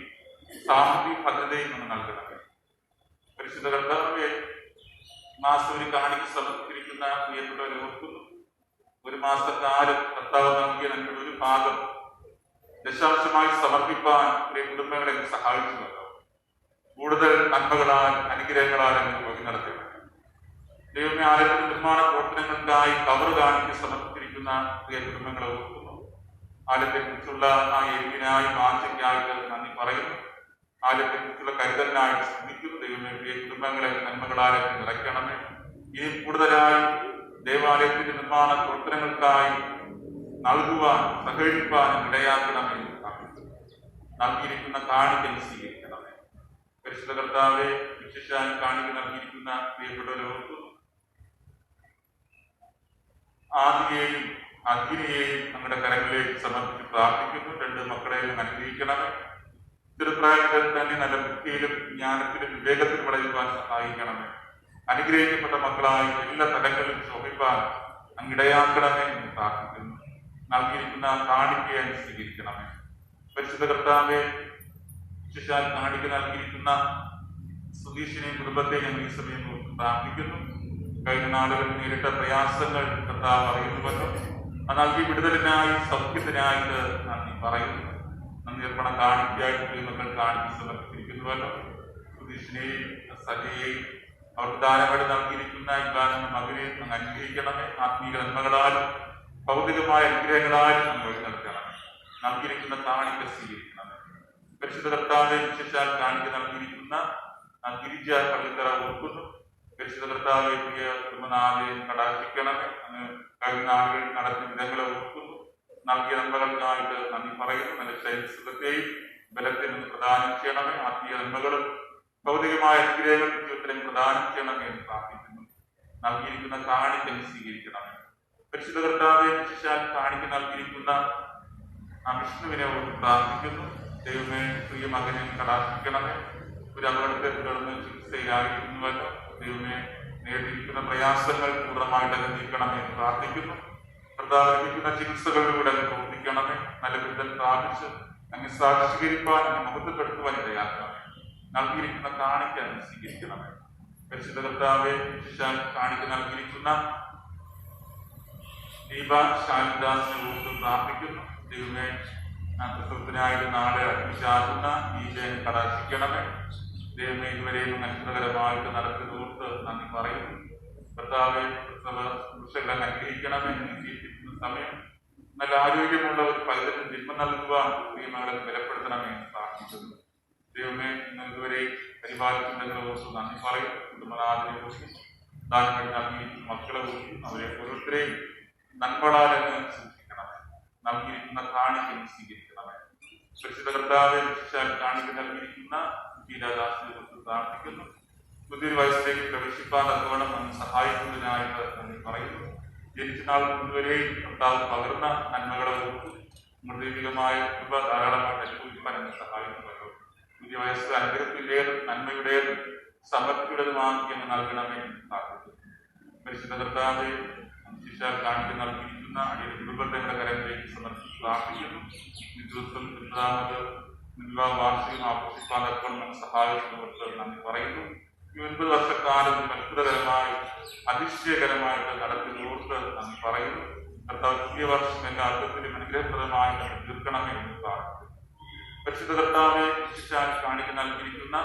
സാമ്പത്തിക ഭദ്രതയും നമ്മൾ നൽകണമേ. പരിശുദ്ധ കർത്താവേ, മാസൂരി കാണിക്ക് സമർപ്പിച്ചിരിക്കുന്ന പ്രിയപ്പെട്ടവരെ ഓർക്കുന്നു. ഒരു മാസക്കാലം കർത്താവ് നൽകിയ ഞങ്ങളുടെ ഒരു ഭാഗം ദശാംശമായി സമർപ്പിക്കാൻ പ്രിയ കുടുംബങ്ങളെ സഹായിച്ചുവല്ലോ. കൂടുതൽ നന്മകളാൽ അനുഗ്രഹങ്ങളാൽ വഴി നടത്തണം. ദൈവമേ, ആലയത്തിന്റെ നിർമ്മാണ പ്രവർത്തനങ്ങൾക്കായി കവർ കാണിക്ക് സമർപ്പിച്ചിരിക്കുന്ന പ്രിയ കുടുംബങ്ങളെ ഓർക്കുന്നു. ആലയത്തെക്കുറിച്ചുള്ള ആ എരിവിനായി വാഞ്ചയ്ക്കായിട്ട് നന്ദി പറയുന്നു. ആലയത്തെക്കുറിച്ചുള്ള കരുതലിനായിട്ട് ശ്രമിക്കുന്നു. ദൈവമേ, പ്രിയ കുടുംബങ്ങളെ നന്മകളാൽ നിറയ്ക്കണമേ. ഇനി കൂടുതലായി ദേവാലയത്തിന്റെ നിർമ്മാണ പ്രവർത്തനങ്ങൾക്കായി നൽകുവാൻ സഹകരിപ്പാനും ഇടയാക്കണമെന്ന് നൽകിയിരിക്കുന്ന കാണിക്കൽ സ്വീകരിക്കണമേ. പരിശുദ്ധ കർത്താവെ, വിശേഷാൽ കാണിക്ക നൽകിയിരിക്കുന്ന പ്രിയപ്പെട്ടവരോർക്കും ആദിയെയും അഗ്നിയെയും നമ്മുടെ കരങ്ങളിലേക്ക് സമർപ്പിച്ച് പ്രാർത്ഥിക്കുന്നു. രണ്ട് മക്കളെയും അനുഗ്രഹിക്കണമേ. ചെറുപ്രായത്തിൽ തന്നെ നല്ല ബുദ്ധിയിലും ജ്ഞാനത്തിലും വിവേകത്തിലും വളരുവാൻ സഹായിക്കണമേ. അനുഗ്രഹിക്കപ്പെട്ട മക്കളായി എല്ലാ തലങ്ങളിലും ശോഭിപ്പാൻ അങ്ങിടയാക്കണമേ എന്ന് പ്രാർത്ഥിക്കുന്നു. നൽകിയിരിക്കുന്ന കാണിക്കയെ സ്വീകരിക്കണമേ. പരിശുദ്ധ കർത്താവെ, വിശേഷാൽ കാണിക്ക നൽകിയിരിക്കുന്ന സുധീഷിനെയും കുടുംബത്തെയും ഞങ്ങൾ ഈ സമയം പ്രാർത്ഥിക്കുന്നു. കഴിഞ്ഞ നാളുകളിൽ നേരിട്ട പ്രയാസങ്ങൾ കർത്താവ് അറിയുന്നുവല്ലോ. അത് നൽകി വിടുതലിനായി സൗഖ്യത്തിനായിട്ട് നന്ദി പറയുന്നു. നന്ദി അർപ്പണം കാണിക്കായിട്ട് മക്കൾ കാണിച്ച് സമർപ്പിച്ചിരിക്കുന്നുവല്ലോ. സുധീഷിനെയും സജയെയും അവർക്ക് ദാനമായിട്ട് നൽകിയിരിക്കുന്ന ഇക്കാലം മകനെ അങ്ങ് അനുഗ്രഹിക്കണമേ. ആത്മീയ നന്മകളാലും ഭൗതികമായ അനുഗ്രഹങ്ങളാലും അങ്ങ് വഴി നൽകണമേ. നൽകിയിരിക്കുന്ന കാണിക്ക സ്വീകരിക്കണമേ. പരിശുദ്ധ കർത്താവെ, വിശേഷാൽ കാണിക്ക നൽകിയിരിക്കുന്ന ഗിരിജ പള്ളിത്തറ ഓർക്കുന്നു. പരിശുദ്ധ കർത്താവെ, പ്രിയ കുടുംബനാഥയെ കടാക്ഷിക്കണമേ. അങ്ങ് കഴിഞ്ഞ നാളുകളിൽ നടത്തിയ വിധങ്ങളെ ഓർക്കുന്നു. നൽകിയ നന്മകൾക്കായിട്ട് നന്ദി പറയുന്നു. നല്ല ശരീരസുഖത്തെയും ബലത്തിനും പ്രദാനം ചെയ്യണമേ. ആത്മീയ നന്മകളും ഭൗതികമായ അനുഗ്രഹങ്ങൾ ജീവിതത്തിലും പ്രദാനം ചെയ്യണമേ എന്ന് പ്രാർത്ഥിക്കുന്നു. നൽകിയിരിക്കുന്ന കാണിക്കൽ സ്വീകരിക്കണമേ. പരിശുദ്ധ കർത്താവെ, വിശേഷാൽ കാണിക്ക നൽകിയിരിക്കുന്ന വിഷ്ണുവിനെ പ്രാർത്ഥിക്കുന്നു. ദൈവമേ, പ്രിയ മകനെ കടാക്ഷിക്കണമേ. ഒരു അപകടത്തെ തുടർന്ന് ചികിത്സയിലായിരിക്കുന്നുവല്ലോ. ദൈവമേ, നേരിട്ടിരിക്കുന്ന പ്രയാസങ്ങൾ പൂർണ്ണമായിട്ട് നീക്കണമേ എന്ന് പ്രാർത്ഥിക്കുന്നു. കർത്താവ് ലഭിക്കുന്ന ചികിത്സകളിലൂടെ പ്രവർത്തിക്കണമേ. നല്ല വിരുദ്ധൻ പ്രാപിച്ച് അങ്ങ് സാക്ഷീകരിപ്പാൻ അങ്ങ് മഹത്വപ്പെടുത്തുവാൻ ഇടയാക്കണമേ. നൽകിയിരിക്കുന്ന കാണിക്ക അങ്ങ് സ്വീകരിക്കണമേ. പരിശുദ്ധ കർത്താവെ, വിശേഷാൽ കാണിക്ക നൽകിയിരിക്കുന്ന ദീപ ശാലിദാസിനെ ഓർത്ത് പ്രാർത്ഥിക്കുന്നു. ദൈവമേ, പ്രസവത്തിനായിട്ട് നാളെ അഡ്മിറ്റാകുന്ന ഈജയെ കടാക്ഷിക്കണമേ. ദൈവമേ, ഇതുവരെയും അത്ഭുതകരമായിട്ട് നടത്തിയതോർത്ത് നന്ദി പറയുന്നു. കർത്താവെ, പ്രസവ പുരുഷകളെ അനുഗ്രഹിക്കണമേ. ജീവിക്കുന്ന സമയം നല്ല ആരോഗ്യമുള്ള ഒരു പൈതൃകം ജന്മം നൽകുവാൻ പ്രിയമകളെ ബലപ്പെടുത്തണമേ എന്ന് പ്രാർത്ഥിക്കുന്നു. ദൈവമേ, നിങ്ങൾ ഇതുവരെ പരിപാലിക്കുന്നതിനെ ഓർത്ത് നന്ദി പറയുന്നു. കുടുംബനാഥനെ കുറിച്ചും ദാനങ്ങൾ നൽകിയിരിക്കുന്ന മക്കളെ കുറിച്ചും അവരെ ഓരോരുത്തരെയും നന്മകളാൽ സൂക്ഷിക്കണമേ. നൽകിയിരിക്കുന്ന കാണിക്കൽ സ്വീകരിക്കണമേ. പരിശുദ്ധ കർത്താവെ, വിശേഷാൽ കാണിക്ക നൽകിയിരിക്കുന്ന ഗീതാദാസിനെ കുറിച്ച് പ്രാർത്ഥിക്കുന്നു. പുതിയൊരു വയസ്സിലേക്ക് പ്രവേശിപ്പാൻ തക്കവണ്ണം നമ്മെ സഹായിക്കുന്നതിനായിട്ട് നന്ദി പറയുന്നു. ജനിച്ച നാൾ മുഴുവരെയും കർത്താവ് പകർന്ന നന്മകളെ ഓർത്ത് ദൈവികമായ കൃപ ധാരാളമായിട്ട് അനുഭവിക്കാൻ എന്നെ സഹായിക്കുന്നല്ലോ. പുതിയ വയസ്സ് അനുഗ്രഹത്തിൻ്റെതും നന്മയുടേതും സമൃദ്ധിയുടേതുമാക്കി എന്ന് നൽകണമേ എന്ന് പ്രാർത്ഥിക്കുന്നു. പരിശുദ്ധ കർത്താവെ, വിശേഷാൽ കാണിക്ക നൽകിയിരിക്കുന്ന അടിയുടെ കുടുംബത്തെ കരങ്ങളിലേക്ക് സമർപ്പിച്ച് പ്രാർത്ഥിക്കുന്നു. ഈ ദിവസം 9ാമത് വാർഷികം ആഘോഷിക്കാൻ തക്കവണ്ണം സഹായിക്കുന്നവർക്ക് നന്ദി പറയുന്നു. ഈ 9 വർഷക്കാലം അത്ഭുതകരമായി അതിശയകരമായിട്ട് നടത്തിയതോർത്ത് നന്ദി പറയുന്നു. കർത്താവ് പുതിയ വർഷം എല്ലാ അർത്ഥത്തിലും അനുഗ്രഹപ്രദമായി തീർക്കണമേ എന്ന് പ്രാർത്ഥിക്കുന്നു. പരിശുദ്ധ കർത്താവെ, വിശേഷാൽ കാണിക്ക നൽകിയിരിക്കുന്ന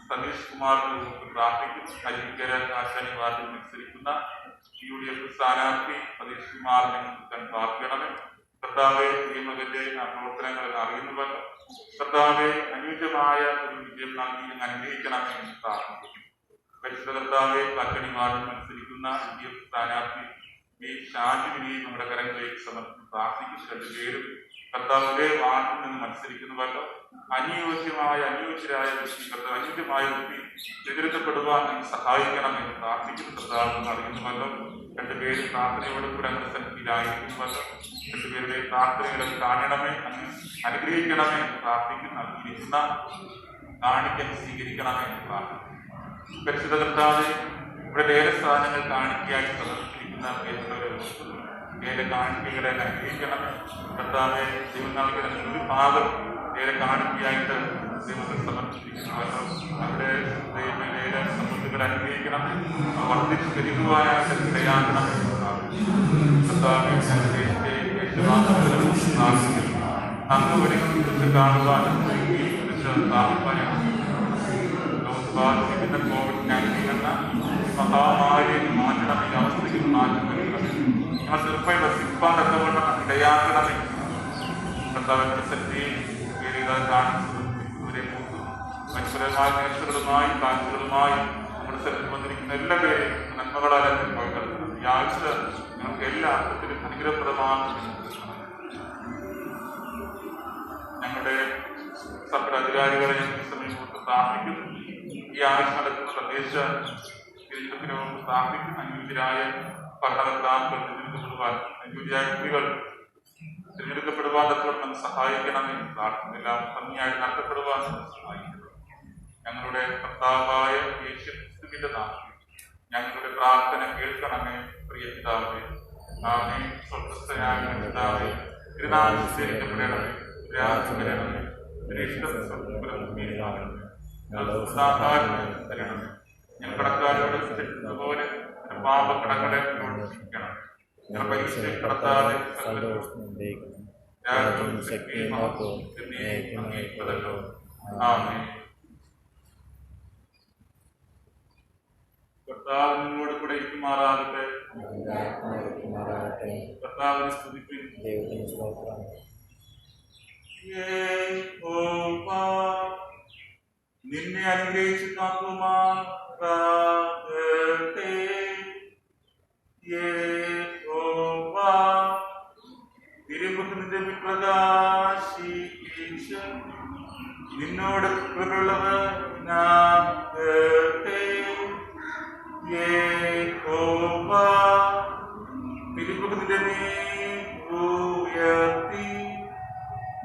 സതീഷ് കുമാറിനെ പ്രാർത്ഥിക്കുന്നു. കരിക്കര കാശാനി വാർഡിൽ മത്സരിക്കുന്ന UDF സ്ഥാനാർത്ഥി സതീഷ് കുമാറിനെ പ്രാർത്ഥിക്കണമേ. കർത്താവെ, ഈ മകന്റെ പ്രവർത്തനങ്ങൾ അറിയുന്നുവല്ലോ. കർത്താവെ, അനുയോജ്യമായ ഒരു വിജയം നൽകി അനുഗ്രഹിക്കണമേ എന്ന് പ്രാർത്ഥിക്കുന്നു. പരിശുദ്ധ കർത്താവെ, കാശാനി വാർഡിൽ മത്സരിക്കുന്ന UDF സ്ഥാനാർത്ഥി ഷാജിവിനെയും നമ്മുടെ കരങ്ങളിലേക്ക് സമർപ്പിച്ച് പ്രാർത്ഥിക്കുന്നു. രണ്ടുപേരും കർത്താവ് ഒരേ വാർഡിൽ നിന്ന് മത്സരിക്കുന്നുവല്ലോ. അനുയോജ്യരായ വ്യക്തി, കർത്താവ് അനുയോജ്യമായ വ്യക്തി തിരഞ്ഞെടുക്കപ്പെടുവാൻ സഹായിക്കണമെന്ന് പ്രാർത്ഥിക്കുന്നു. കർത്താവ് അറിയുന്നുവല്ലോ. രണ്ടുപേരും പ്രാർത്ഥനയോട് കൂടെ നമ്മുടെ സന്നിധിയിലായിരിക്കുന്നുവല്ലോ. രണ്ടുപേരുടെ പ്രാർത്ഥനകളെ കാണണമേ, അങ്ങ് അനുഗ്രഹിക്കണമേ എന്ന് പ്രാർത്ഥിക്കുന്നു. നൽകിയിരിക്കുന്ന കാണിക്കൽ സ്വീകരിക്കണമേ എന്ന് പ്രാർത്ഥിക്കുന്നു. പരിശുദ്ധ കർത്താവെ, ഇവിടെ വേറെ സാധനങ്ങൾ കാണിക്കയായി സമർപ്പിച്ചിരിക്കുന്ന വേറെ കാണിക്കകളെ അനുഗ്രഹിക്കണമേ. കർത്താവെ, ദൈവം നൽകുന്ന ഒരു ഭാഗം വേറെ കാണിക്കയായിട്ട് ദൈവത്തിൽ സമർപ്പിച്ചിരിക്കുന്നു. അവിടെ ദൈവമേലെ സമ്പത്തുകളെ അനുഗ്രഹിക്കണമേ. വർദ്ധിച്ചു പെരുകുവാനായിട്ട് ഇടയാക്കണമേ. കർത്താവെ, അങ്ങ് ഒരിക്കലും കാണുവാനും സ്ഥാപിക്കാനും കോവിഡ്-19 എന്ന മഹാമാരിയെ മാറ്റണം. ഈ അവസ്ഥയ്ക്ക് മാറ്റം വരുന്നത് ഞങ്ങൾ ചെറുപ്പം വസിപ്പാൻ തക്കവണ്ണം ഇടയാക്കണമേ. കർത്താവിന്റെ ശക്തിയെ കാണിച്ചു പരസ്പരമായ നേർച്ചകളുമായി കാഴ്ചകളുമായി നമ്മുടെ അവസരത്തിൽ വന്നിരിക്കുന്ന എല്ലാ പേരെയും നന്മകളാൽ പകർത്തണം. ഈ ആഴ്ച ഞങ്ങൾക്ക് എല്ലാ അർത്ഥത്തിലും അനുഗ്രഹപ്രദമാണ്. ഞങ്ങളുടെ സഭയുടെ അധികാരികളെ ഞങ്ങൾക്ക് സമീപത്ത് സ്ഥാപിക്കുന്നു. ഈ ആഴ്ച നടക്കുന്ന തദ്ദേശ തിരഞ്ഞെടുപ്പിന് മുമ്പ് സ്ഥാപിക്കും. അനുയോജ്യരായ ഭരണകർത്താക്കൾ തിരഞ്ഞെടുക്കപ്പെടുവാൻ, അനുയോജ്യരായ കുട്ടികൾ തിരഞ്ഞെടുക്കപ്പെടുവാൻ തക്കവണ്ണം സഹായിക്കണമെന്ന് പ്രാർത്ഥനയില്ല. ഭംഗിയായി നടത്തപ്പെടുവാൻ സഹായിക്കണം. ഞങ്ങളുടെ കർത്താവായ യേശുക്രിസ്തുവിന്റെ നാമത്തിൽ ഞങ്ങളുടെ പ്രാർത്ഥന കേൾക്കണമേ. പ്രിയ പിതാവേ, ആമേൻ. സ്വർഗ്ഗസ്ഥനായ പിതാവേ, തിരുനാമം സ്വീകരിക്കപ്പെടണമേ. രാജ്യം വരണമേ. തരണമേ. ഞങ്ങൾ കടക്കാരോട് പോലെ പാപക്കടങ്ങളെ ക്ഷമിക്കണം. ഞങ്ങൾ പരീക്ഷയിൽ കടത്താതെ രാജ്യവും ശക്തിയും ആമേൻ. കർത്താവ് നിങ്ങളോട് കൂടെ ഇരിക്കുമാറാകട്ടെ. കർത്താവിനെ സ്തുതിപ്പിൻ. യഹോവ നിന്നെ അനുഗ്രഹിച്ചു കാക്കുമാറാകട്ടെ. യഹോവ തിരുമുഖത്തിന്റെ പ്രകാശിച്ച് നിന്നോട് കൃപയുള്ളവനാകട്ടെ. യഹോവ തിരുമുഖത്തിന്റെ ഉയർത്തി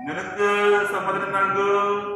നിനക്ക് സമ്മതം നൽകുമാറാകട്ടെ.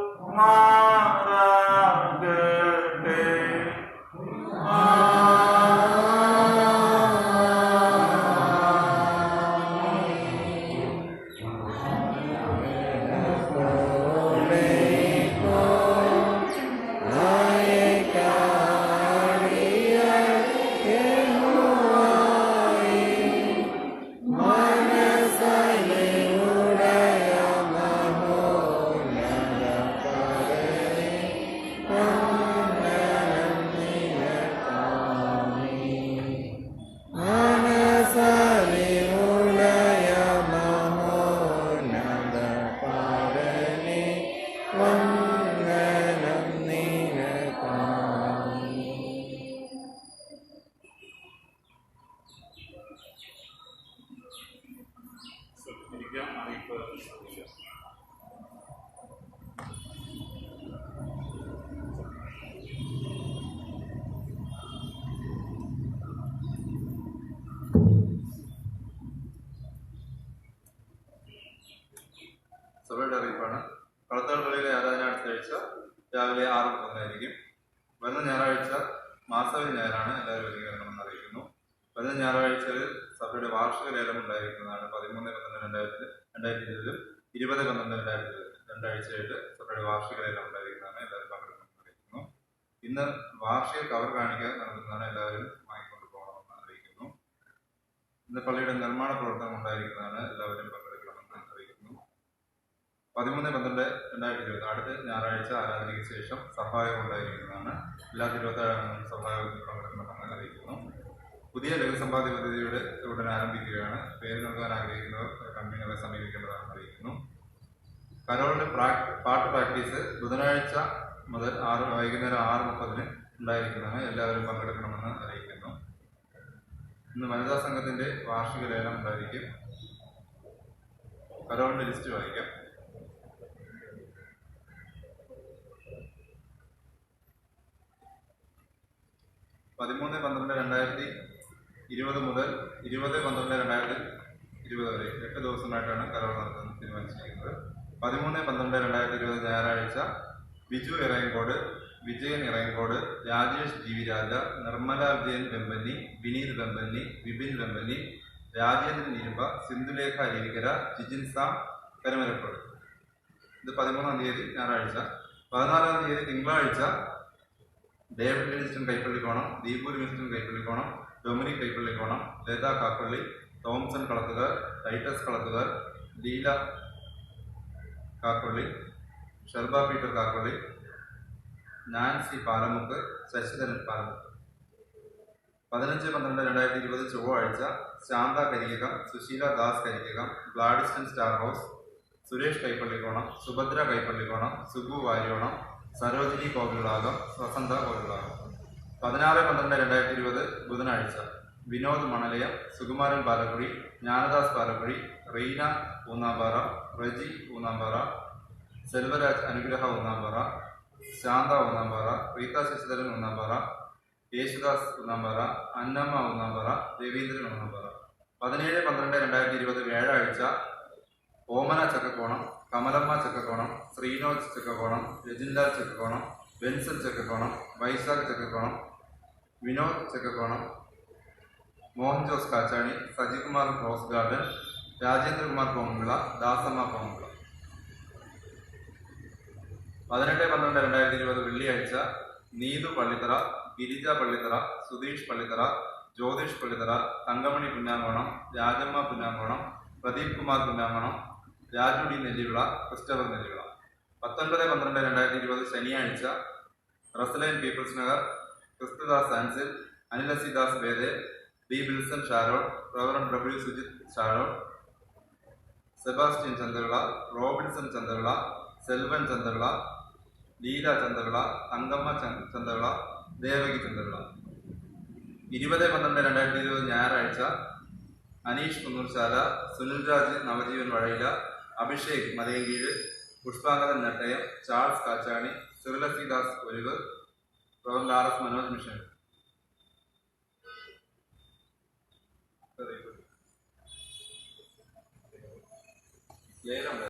സഭയുടെ അറിയിപ്പാണ്. കളത്താട് പള്ളിയിലെ ആരാധന അടുത്ത ആഴ്ച രാവിലെ 6:30 വരുന്ന ഞായറാഴ്ച മാസവരി ഞായറാണ്. എല്ലാവരും ഒരുങ്ങണമെന്ന് അറിയിക്കുന്നു. വരുന്ന ഞായറാഴ്ചയിൽ സഭയുടെ വാർഷിക ലേലം ഉണ്ടായിരിക്കുന്നതാണ്. 13/12/2020 20/12/2020 രണ്ടാഴ്ചയായിട്ട് സഭയുടെ വാർഷിക ലേലം ഉണ്ടായിരിക്കുന്നതാണ്. എല്ലാവരും പങ്കെടുക്കണമെന്ന് അറിയിക്കുന്നു. ഇന്ന് വാർഷിക കവർ കാണിക്കാൻ നടത്തുന്നതാണ്. എല്ലാവരും വാങ്ങിക്കൊണ്ട് പോകണമെന്ന് അറിയിക്കുന്നു. ഇന്ന് പള്ളിയുടെ നിർമ്മാണ പ്രവർത്തനം ഉണ്ടായിരിക്കുന്നതാണ്. എല്ലാവരും പങ്കെടുക്കണമെന്ന് അറിയിക്കുന്നു. 13/12/2020 അടുത്ത ഞായറാഴ്ച ആരാധനയ്ക്ക് ശേഷം സഭായോഗം ഉണ്ടായിരിക്കുന്നതാണ്. എല്ലാ 27 സഭായോഗത്തിൽ പങ്കെടുക്കണമെന്ന് അറിയിക്കുന്നു. പുതിയ ലഘുസമ്പാദ്യ പദ്ധതിയുടെ ഉടൻ ആരംഭിക്കുകയാണ്. പേര് നൽകാൻ ആഗ്രഹിക്കുന്നവർ കമ്പനികളെ സമീപിക്കേണ്ടതാണെന്ന് അറിയിക്കുന്നു. കരോളിന്റെ പാട്ട് പ്രാക്ടീസ് ബുധനാഴ്ച മുതൽ വൈകുന്നേരം 6:30 ഉണ്ടായിരിക്കുന്നതാണ്. എല്ലാവരും പങ്കെടുക്കണമെന്ന് അറിയിക്കുന്നു. ഇന്ന് വനിതാ സംഘത്തിന്റെ വാർഷിക ലേലം ഉണ്ടായിരിക്കും. കരോളിന്റെ ലിസ്റ്റ് വായിക്കാം. (13/12/2020) മുതൽ 20/12/2020 വരെ 8 ദിവസമായിട്ടാണ് കരോൾ നടത്തുന്നത് തീരുമാനിച്ചിരിക്കുന്നത്. 13/12/2020 ഞായറാഴ്ച Biju Irayankode, Vijayan Irayankode, Rajesh G V Raja, Nirmala Vijayan Vembanni, Vineeth Vembanni, Vipin Vembanni, Rajendran Irumba, Sindhulekha Aruvikkara, Jijin Sam Karamarakode. ഇത് 13-ാം തീയതി ഞായറാഴ്ച. 14-ാം തീയതി തിങ്കളാഴ്ച David Livingston Kaippallikonam, Deepu Livingston Kaippallikonam, Dominic Kaippallikonam, Latha Kappalli, Thomson Kalathukar, Titus Kalathukar, Leela Kappalli, Sherba Peter Kappalli, Nancy Palamukku, Sasidharan Palamukku. 15/12/2020 ചൊവ്വാഴ്ച Shantha Kariyakam, Susheela Das Kariyakam, Gladiston star house, Suresh Kaippallikonam, Subhadra കൈപ്പള്ളിക്കോണം, Subu വാര്യോണം, Sarojini കോവിലാകം, വസന്ത കോവിലാകം. 16/12/2020 ബുധനാഴ്ച വിനോദ് മണലയം, സുകുമാരൻ പാലക്കുഴി, ജ്ഞാനദാസ് പാലക്കുഴി, റീന ഊന്നാമ്പാറ, റജി ഊന്നാമ്പാറ, സെൽവരാജ് അനുഗ്രഹ ഊന്നാമ്പാറ, ശാന്ത ഊന്നാമ്പാറ, റീത ശശിധരൻ ഊന്നാമ്പാറ, യേശുദാസ് ഊന്നാമ്പാറ, അന്നമ്മ ഊന്നാമ്പാറ, രവീന്ദ്രൻ ഊന്നാമ്പാറ. 17/12/2020 വ്യാഴാഴ്ച Omana Chakkakonam, Kamalamma Chakkakonam, Sreenoj Chakkakonam, Rajinlal Chakkakonam, Benson Chakkakonam, Vaishakh Chakkakonam, Vinod Chakkakonam, Mohan Jose Kachani, Sajikumar rose garden, Rajendrakumar Komulla, Dasamma Komulla. 18/12/2020 വെള്ളിയാഴ്ച നീതു പള്ളിത്തറ, ഗിരിജ പള്ളിത്തറ, സുധീഷ് പള്ളിത്തറ, ജ്യോതിഷ് പള്ളിത്തറ, തങ്കമണി പുന്നാങ്കോണം, രാജമ്മ പുന്നാങ്കോണം, പ്രദീപ് കുമാർ പുന്നാങ്കോണം, രാജു ഡി നെല്ലിവിള, ക്രിസ്റ്റഫർ നെല്ലിവിള. 19/12/2020 ശനിയാഴ്ച Roseline people's Nagar, Kristhudas Ansil, Anilasidas Vede, D Bilson Sharol, reverend W Sujith Sharol, Sebastian Chandravila, Robinson ചന്ദ്രവിള, Selvan Chandravila, Leela Chandravila, Thankamma Chandravila, Devaki Chandravila. 20/12/2020 ഞായറാഴ്ച Aneesh Kunnoorshala, Sunilraj Navajeevan Vazhayila, Abhishek Malayankeezh, Pushpakaran Nettayam, Charles Kachani, Sirilasidas olive, professor RS Manoj mission. ലേലം